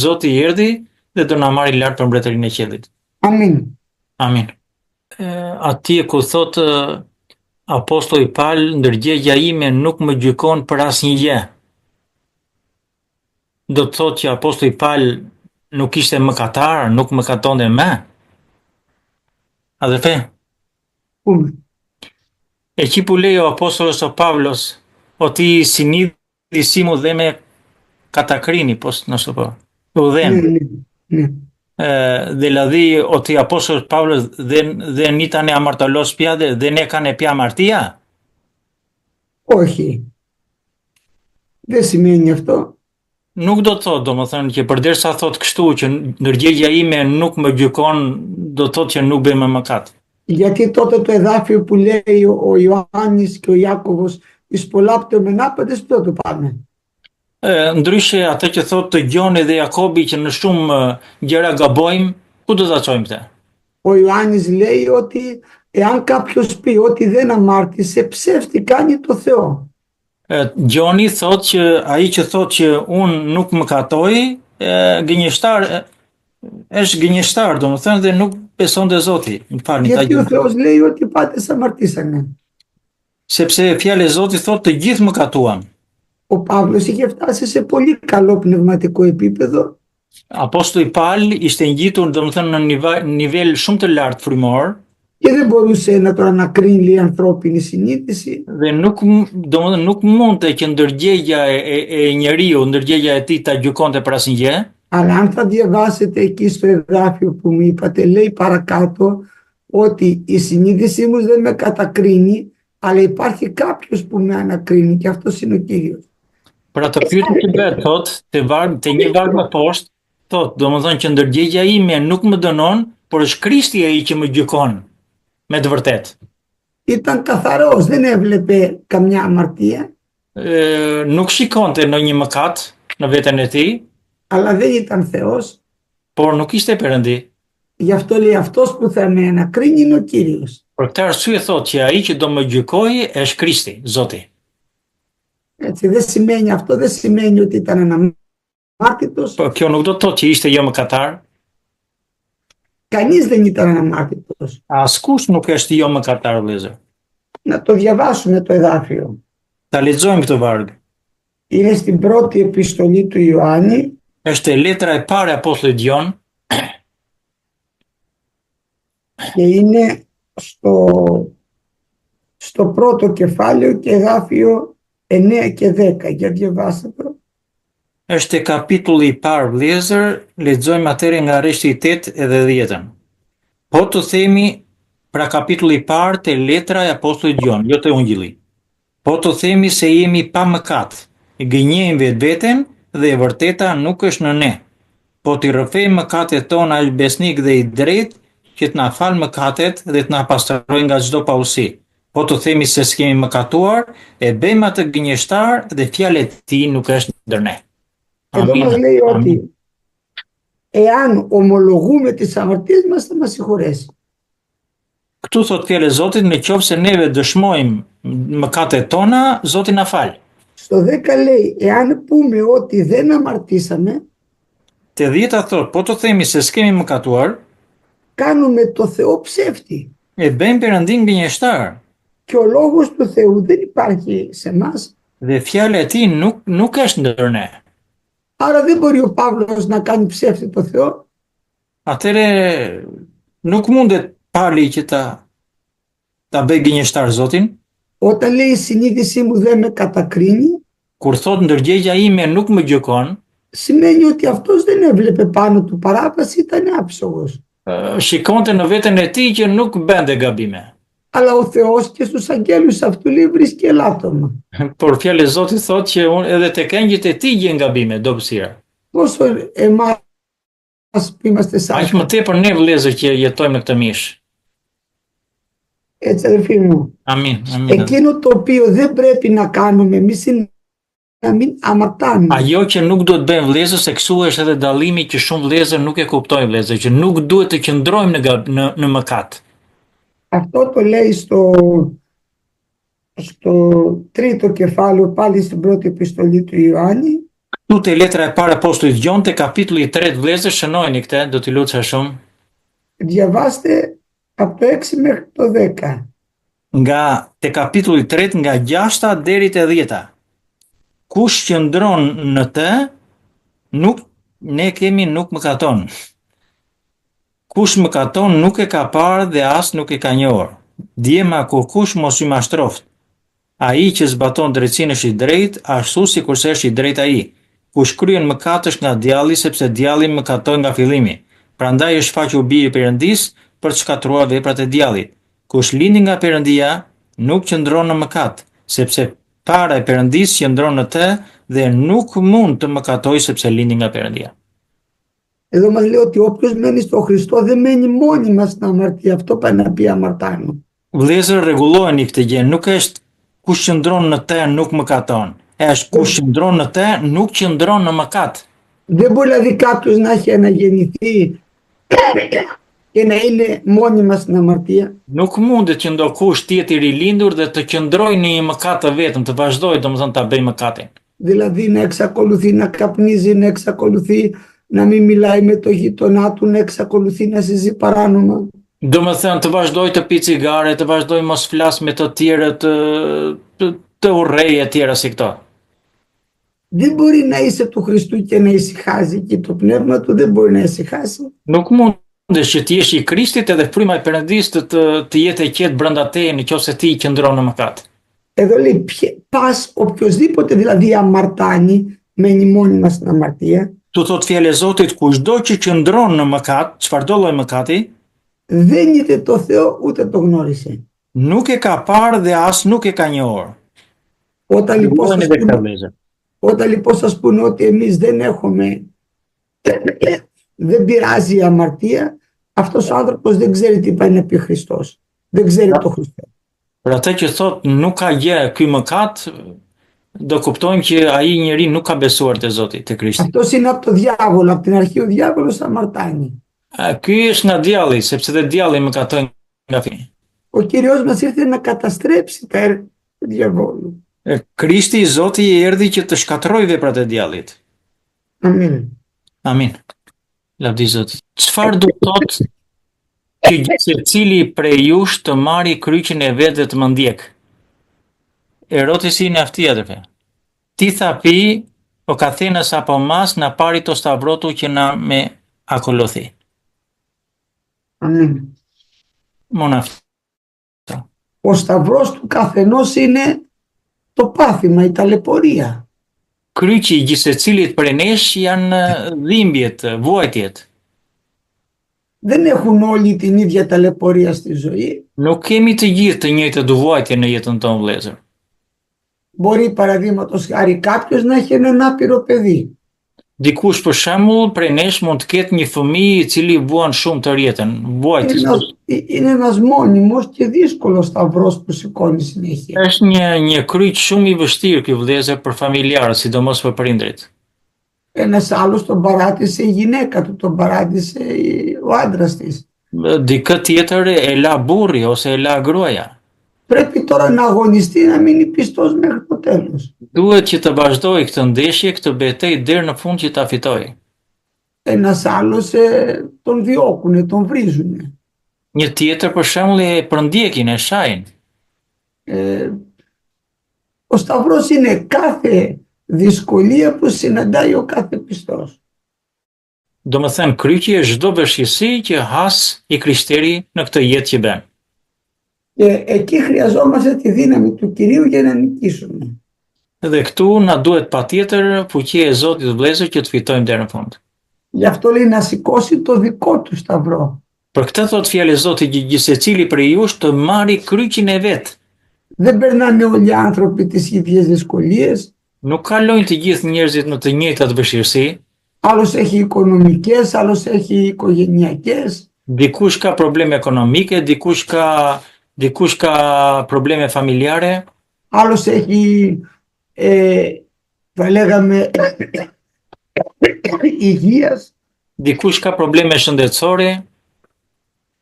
Zoti erdhi dhe do na marrë lart për mbretërinë e qiellit. Amin. Amin. Atje ku thot apostulli Paul, ndërgjegja ime nuk më gjykon për asnjë gjë. Do të thotë që apostulli Paul nuk ishte mëkatar, nuk mëkatonte më. A dhe fe? Πούμε. Εκεί που λέει ο Απόστολος ο Παύλος ότι η συνείδησή μου δεν με κατακρίνει, πώς να σου πω, ουδέν. Ναι. Δηλαδή ότι ο Απόστολος Παύλος δεν ήταν αμαρτωλός πια, δεν έκανε πια αμαρτία. Όχι. Δεν σημαίνει αυτό. Nuk do të thotë, domethënë që përderisa thotë kështu që ndërgjegja ime nuk më gjykon, do të thotë që nuk bëj më mëkat. Γιατί τότε το εδάφιο που λέει ο Ιωάννης και ο Ιάκωβος εις πολλά πτωμενάπαντες, ποιο το πάμε. Ndryshe atë që thotë të Gjoni dhe Jakobi që në shumë gjëra gabojmë, ku do ta çojmë këtë? Ο Ιωάννης λέει ότι εάν κάποιος πει ότι δεν αμάρτησε, ψεύτη κάνει το Θεό. Gjoni thotë që ai që thotë që unë nuk mëkatoj, gënjeshtar është gënjeshtar, domethënë dhe nuk beson te Zoti. Më falni ta Γιατί ο gjë. Θεός λέει ότι πάντες αμαρτήσανε. Sepse fjala e Zotit thotë të gjithë mëkatuam. Ο Παύλος είχε φτάσει σε πολύ καλό πνευματικό επίπεδο Apostulli Paul ishte ngjitur domethënë në nivel shumë të lartë frymor και δεν μπορούσε να το ανακρίνει η ανθρώπινη συνείδηση. dhe domethënë nuk mundte që ndërgjegja e njeriu, ndërgjegja e tij ta gjykonte për asnjë gjë. Αλλά αν θα διαβάσετε εκεί στο εδάφιο που μου είπατε, λέει παρακάτω ότι η συνείδησή μου δεν με κατακρίνει, αλλά υπάρχει κάποιος που με ανακρίνει και αυτός είναι ο Κύριος. Për atë pyetje që bëhet thotë, te një varg më poshtë, Thot, domethënë që ndërgjegja ime nuk më dënon, por është Krishti ai që më gjykon me të vërtetë. Ήταν καθαρός, δεν έβλεπε καμιά αμαρτία, Nuk shikonte ndonjë mëkat në veten e tij, αλλά δεν ήταν Θεός. por nuk ishte Perëndi. Γι' αυτό λέει αυτός που θα με ανακρίνει είναι ο Κύριος. Për këtë arsye thot që ai që do më gjykojë është Krishti, Zoti. Έτσι, αυτό δεν σημαίνει ότι ήταν αναμάρτητος. Po kjo nuk do të thotë që ishte jo mëkatar. Κανείς δεν ήταν αναμάρτητος. Askush nuk është jo mëkatar, vëllezër. Να το διαβάσουμε το εδάφιο. Ta lexojmë këtë varg. Είναι στην πρώτη επιστολή του Ιωάννη, Është letra e parë e apostullit Gjon, και είναι στο πρώτο κεφάλαιο και εδάφιο 9 και 10. Για διαβάστε το. është kapitulli i parë, vëllezër, lexojmë atëherë nga rreshti 8 edhe 10. Po të themi, pra kapitulli i parë te letra e apostullit Gjon, jo te ungjilli. Po të themi se jemi pa mëkat, gënjejmë vetveten dhe e vërteta nuk është në ne. Po t'i rrëfejmë mëkatet tona është besnik dhe i drejtë që të na fal mëkatet dhe të na pastrojë nga çdo pausi. Po të themi se s'kemi mëkatuar, e bëjmë atë gënjeshtar dhe fjala e tij nuk është ndër ne. Εδώ μας λέει ότι εάν ομολογούμε τις αμαρτίες μας θα μας συγχωρέσει. Këtu thot fjala e Zotit, në qoftë se neve dëshmojmë mëkatet tona, Zoti na fal. Στο 10 λέει εάν πούμε ότι δεν αμαρτήσαμε, Te 10 thot, po të themi se s'kemi mëkatuar, κάνουμε το Θεό ψεύτη. e bëjmë Perëndin gënjeshtar. Και ο λόγος του Θεού δεν υπάρχει σε μας. Dhe fjala e tij nuk është ndër ne. Άρα δεν μπορεί ο Παύλος να κάνει ψεύτη το Θεό. Atëre nuk mundet Pali që ta bëj gënjeshtar Zotin. Όταν λέει η συνείδησή μου δεν με κατακρίνει, Kur thot ndërgjegja ime nuk më gjykon, σημαίνει ότι αυτός δεν έβλεπε πάνω του παράβαση, ήταν άψογος. shikonte në veten e tij që nuk bënte gabime. Αλλά ο Θεός και στους αγγέλους αυτού λέει βρίσκει ελάττωμα. Por fjala e Zotit thot që unë edhe tek engjëjt e tij gjen gabime, dobësira. Πόσο εμάς που είμαστε σαν. Aq më tepër ne vëllezër që jetojmë në këtë mish. Έτσι αδερφοί μου. Amin, amin. Εκείνο το οποίο δεν πρέπει να κάνουμε εμείς είναι να μην αμαρτάνουμε. Ajo që nuk duhet bëjmë vëllezër, se këtu është edhe dallimi që shumë vëllezër nuk e kuptojnë vëllezër, që nuk duhet të qëndrojmë në mëkat. Αυτό το λέει στο τρίτο κεφάλαιο, πάλι στην πρώτη επιστολή του Ιωάννη. Këtu te letra e parë e apostullit Gjon te kapitulli 3 vëllezër, shënojeni këtë, do t'i lutja shumë. Διαβάστε από το 6 μέχρι το 10. Nga te kapitulli 3 nga 6 deri te 10. Kush qëndron në të, nuk mëkaton. Kush mëkaton nuk e ka parë dhe as nuk e ka njohur. Djema kur kush mos i mashtroft. Ai që zbaton drejtsinë është i drejtë, ashtu sikurse është i drejtë ai. Kush kryen mëkat është nga djalli, sepse djalli mëkaton nga fillimi. Prandaj është faqur biri i Perëndis për të shkatruar veprat e djallit. Kush lindi nga Perëndia nuk qëndron në mëkat, sepse para e Perëndis qëndron në të dhe nuk mund të mëkatojë sepse lindi nga Perëndia. Εδώ μας λέει ότι όποιος μένει στο Χριστό δεν μένει μόνιμα στην αμαρτία. Αυτό πάει να πει αμαρτάνο. Vëllezër, rregulloheni këtë gjë, nuk është kush qëndron në të nuk mëkaton. Është kush qëndron në të nuk qëndron në mëkat. Δεν μπορεί δηλαδή κάποιος να έχει αναγεννηθεί και να είναι μόνιμα στην αμαρτία. Nuk mundet që ndokush të jetë i rilindur dhe të qëndrojë në një mëkat të vetëm, të vazhdojë domethënë ta bëjë mëkatin. Δηλαδή να εξακολουθεί να καπνίζει, να εξακολουθεί να μην μιλάει με το γείτονά του, να εξακολουθεί να συζεί παράνομα. Domethënë të vazhdojë të pi cigare, të vazhdojë mos flas me të tjerët, të urrejë e tjera si këto. Δεν μπορεί να είσαι του Χριστού και να ησυχάζει και το πνεύμα του δεν μπορεί να ησυχάσει. Nuk mundesh që të jesh i Krishtit edhe fryma e Perëndis të jetë e qetë brenda teje nëse ti qëndron në mëkat. Εδώ λέει πας οποιοσδήποτε δηλαδή αμαρτάνει, μένει μόνιμα στην αμαρτία. Tu thot fjala e Zotit, kushdo që qëndron në mëkat, çfarëdo lloj mëkati, δεν είδε το Θεό ούτε το γνώρισε. nuk e ka parë dhe as nuk e ka njohur. Όταν λοιπόν σας πούνε ότι εμείς δεν έχουμε δεν πειράζει η αμαρτία, αυτός ο άνθρωπος δεν ξέρει τι πάει να πει Χριστός. Δεν ξέρει το Χριστό. Për atë që thot nuk ka gjë ky mëkat, do kuptojmë që ai njeri nuk ka besuar te Zoti, te Krishti. Αυτός είναι από το διάβολο, από την αρχή ο διάβολος αμαρτάνει. Ky është nga djalli, sepse dhe djalli mëkatoi nga fillimi. Ο Κύριος μας ήρθε να καταστρέψει τα έργα του διαβόλου. Krishti i Zoti erdhi që të shkatërrojë veprat e djallit. Αμήν. Amin. Lavdi Zotit. Çfarë do të thotë që secili prej jush të marrë kryqin e vet dhe të më ndjek? Ερώτηση είναι αυτή, αδερφέ. Τι θα πει ο καθένας από εμάς να πάρει το σταυρό του και να με ακολουθεί? Αμήν. Μόνο αυτό. Ο σταυρός του καθενός είναι το πάθημα, η ταλαιπωρία. Kryqi i gjithë secilit prej nesh janë dhimbjet, vuajtjet. Δεν έχουν όλοι την ίδια ταλαιπωρία στη ζωή. Nuk kemi të gjithë të njëjtët vuajtje në jetën tonë, vëllezër. Μπορεί παραδείγματος χάρη κάποιος να έχει έναν άπειρο παιδί. Dikush për shembull prej nesh mund të ketë një fëmijë i cili vuan shumë të rjetën, vuajtës. Είναι ένας μόνιμος και δύσκολος σταυρός που σηκώνει συνέχεια. Është një kryq shumë i vështirë ky vëllezër për familjarët, sidomos për prindrit. Ένας άλλος τον παράτησε η γυναίκα του, τον παράτησε ο άντρας της. Dikë tjetër e la burri ose e la gruaja. Πρέπει τώρα να αγωνιστεί να μείνει πιστός μέχρι το τέλος. Duhet që të vazhdoj këtë ndeshje, këtë betejë deri në fund që ta fitoj. Ένας άλλος τον διώκουνε, τον βρίζουνε. Një tjetër për shembull e përndjekin, e shajin. Ο σταυρός είναι κάθε δυσκολία που συναντάει ο κάθε πιστός. Domethënë kryqi është çdo vështirësi që has i krishterë në këtë jetë që bën. Και εκεί χρειαζόμαστε τη δύναμη του Κυρίου για να νικήσουμε. Dhe këtu na duhet patjetër fuqia e Zotit të vëllezër që të fitojmë deri në fund. Γι' αυτό λέει να σηκώσει το δικό του σταυρό. Për këtë thot fjalë e Zotit që gjithsecili prej jush të marrë kryqin e vet. Δεν περνάνε όλοι οι άνθρωποι τις ίδιες δυσκολίες. Nuk kalojnë të gjithë njerëzit në të njëjtat vështirësi. Άλλος έχει οικονομικές, άλλος έχει οικογενειακές. Dikush ka probleme ekonomike, dikush ka probleme familjare. Άλλος έχει, θα λέγαμε, υγείας. Dikush ka probleme shëndetësore.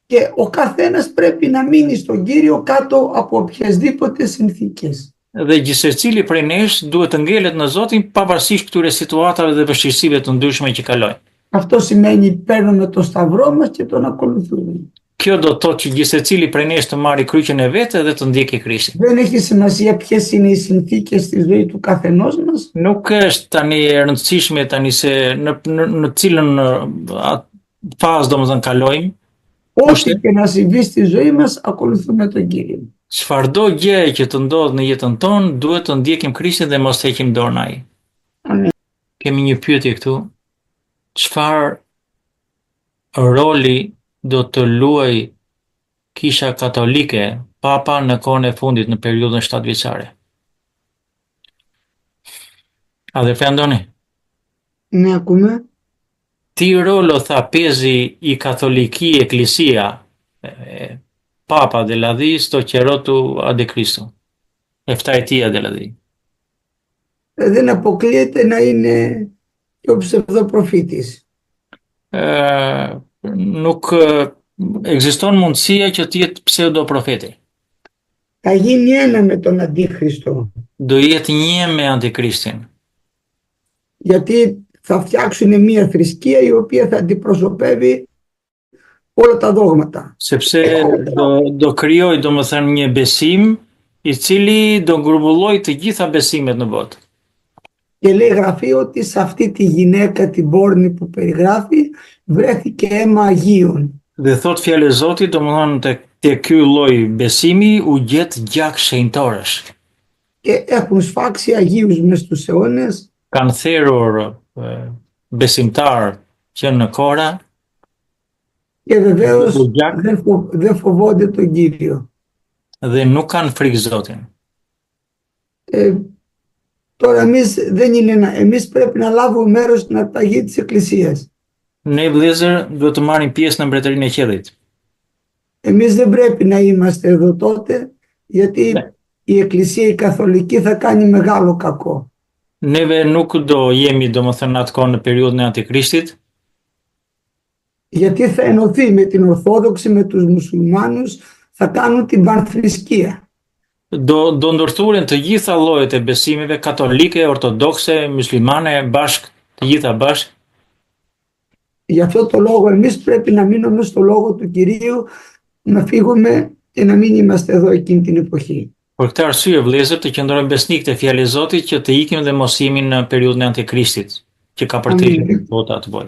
Και ο καθένας πρέπει να μείνει στον Κύριο κάτω από οποιασδήποτε συνθήκες. Dhe gjithsecili prej nesh duhet të ngelet në Zotin pavarësisht këtyre situatave dhe vështirësive të ndryshme që kalojnë. Αυτό σημαίνει παίρνουμε το σταυρό μας και τον ακολουθούμε. Kjo do të thotë që gjithsecili prej nesh të marrë kryqin e vet dhe të ndjekë Krishtin. Δεν έχει σημασία ποιες είναι οι συνθήκες στη ζωή του καθενός μας. Nuk është tani e rëndësishme tani se në cilën fazë domethënë kalojmë. Ό,τι και να συμβεί στη ζωή μας, ακολουθούμε τον Κύριο. Çfarëdo gjë që të ndodh në jetën tonë, duhet të ndjekim Krishtin dhe mos heqim dorën ai. Amen. Kemi një pyetje këtu. Çfarë roli do të luaj Kisha Katolike, Papa në kohën e fundit në periudhën 7 vjeçare? A dhe Andoni? Ναι, ακούμε. Τι ρόλο θα παίζει η καθολική εκκλησία, Πάπα δηλαδή, στο καιρό του Αντικρίστου, 7 ετία δηλαδή? Δεν αποκλείεται να είναι και ο ψευδοπροφήτης. Nuk ekziston mundësia që të jetë pseudoprofeti. Θα γίνει ένα με τον Αντίχριστο. Do jetë një me Antikristin. Γιατί θα φτιάξουν μια θρησκεία η οποία θα αντιπροσωπεύει όλα τα δόγματα. Sepse do krijoj domethënë një besim i cili do grumbulloj të gjitha besimet në botë. Και λέει γραφή ότι σε αυτή τη γυναίκα την πόρνη που περιγράφει βρέθηκε αίμα Αγίων. Dhe thot fjalë e Zotit, domethënë te ky lloj besimi u gjet gjak shenjtorësh. Και έχουν σφάξει Αγίους μες στους αιώνες. Kanë therrur besimtar që në kohra. Και βεβαίως δεν φοβόνται τον Κύριο. Dhe nuk kanë frikë Zotin. Τώρα εμείς πρέπει να λάβουμε μέρος στην αρπαγή της Εκκλησίας. Ne vëllezër duhet të marrim pjesë në mbretërinë e qiellit. Εμείς δεν πρέπει να είμαστε εδώ τότε, γιατί Ναι. η Εκκλησία η Καθολική θα κάνει μεγάλο κακό. Neve nuk do jemi domethënë atë kohë në periudhën e Antikrishtit, Γιατί θα ενωθεί με την Ορθόδοξη, με τους μουσουλμάνους, θα κάνουν την πανθρησκεία. do ndërthuren të gjitha llojet e besimeve katolike, ortodokse, muslimane, bashk, të gjitha bashk. Γι' αυτό το λόγο εμείς πρέπει να μείνουμε στο λόγο του Κυρίου, να φύγουμε και να μην είμαστε εδώ εκείνη την εποχή. Për këtë arsye vëllezër të qëndrojmë besnik te fjala e Zotit që të ikim dhe mos jemi në periudhën e Antikrishtit, që ka përtejë Amin. bota të bojë.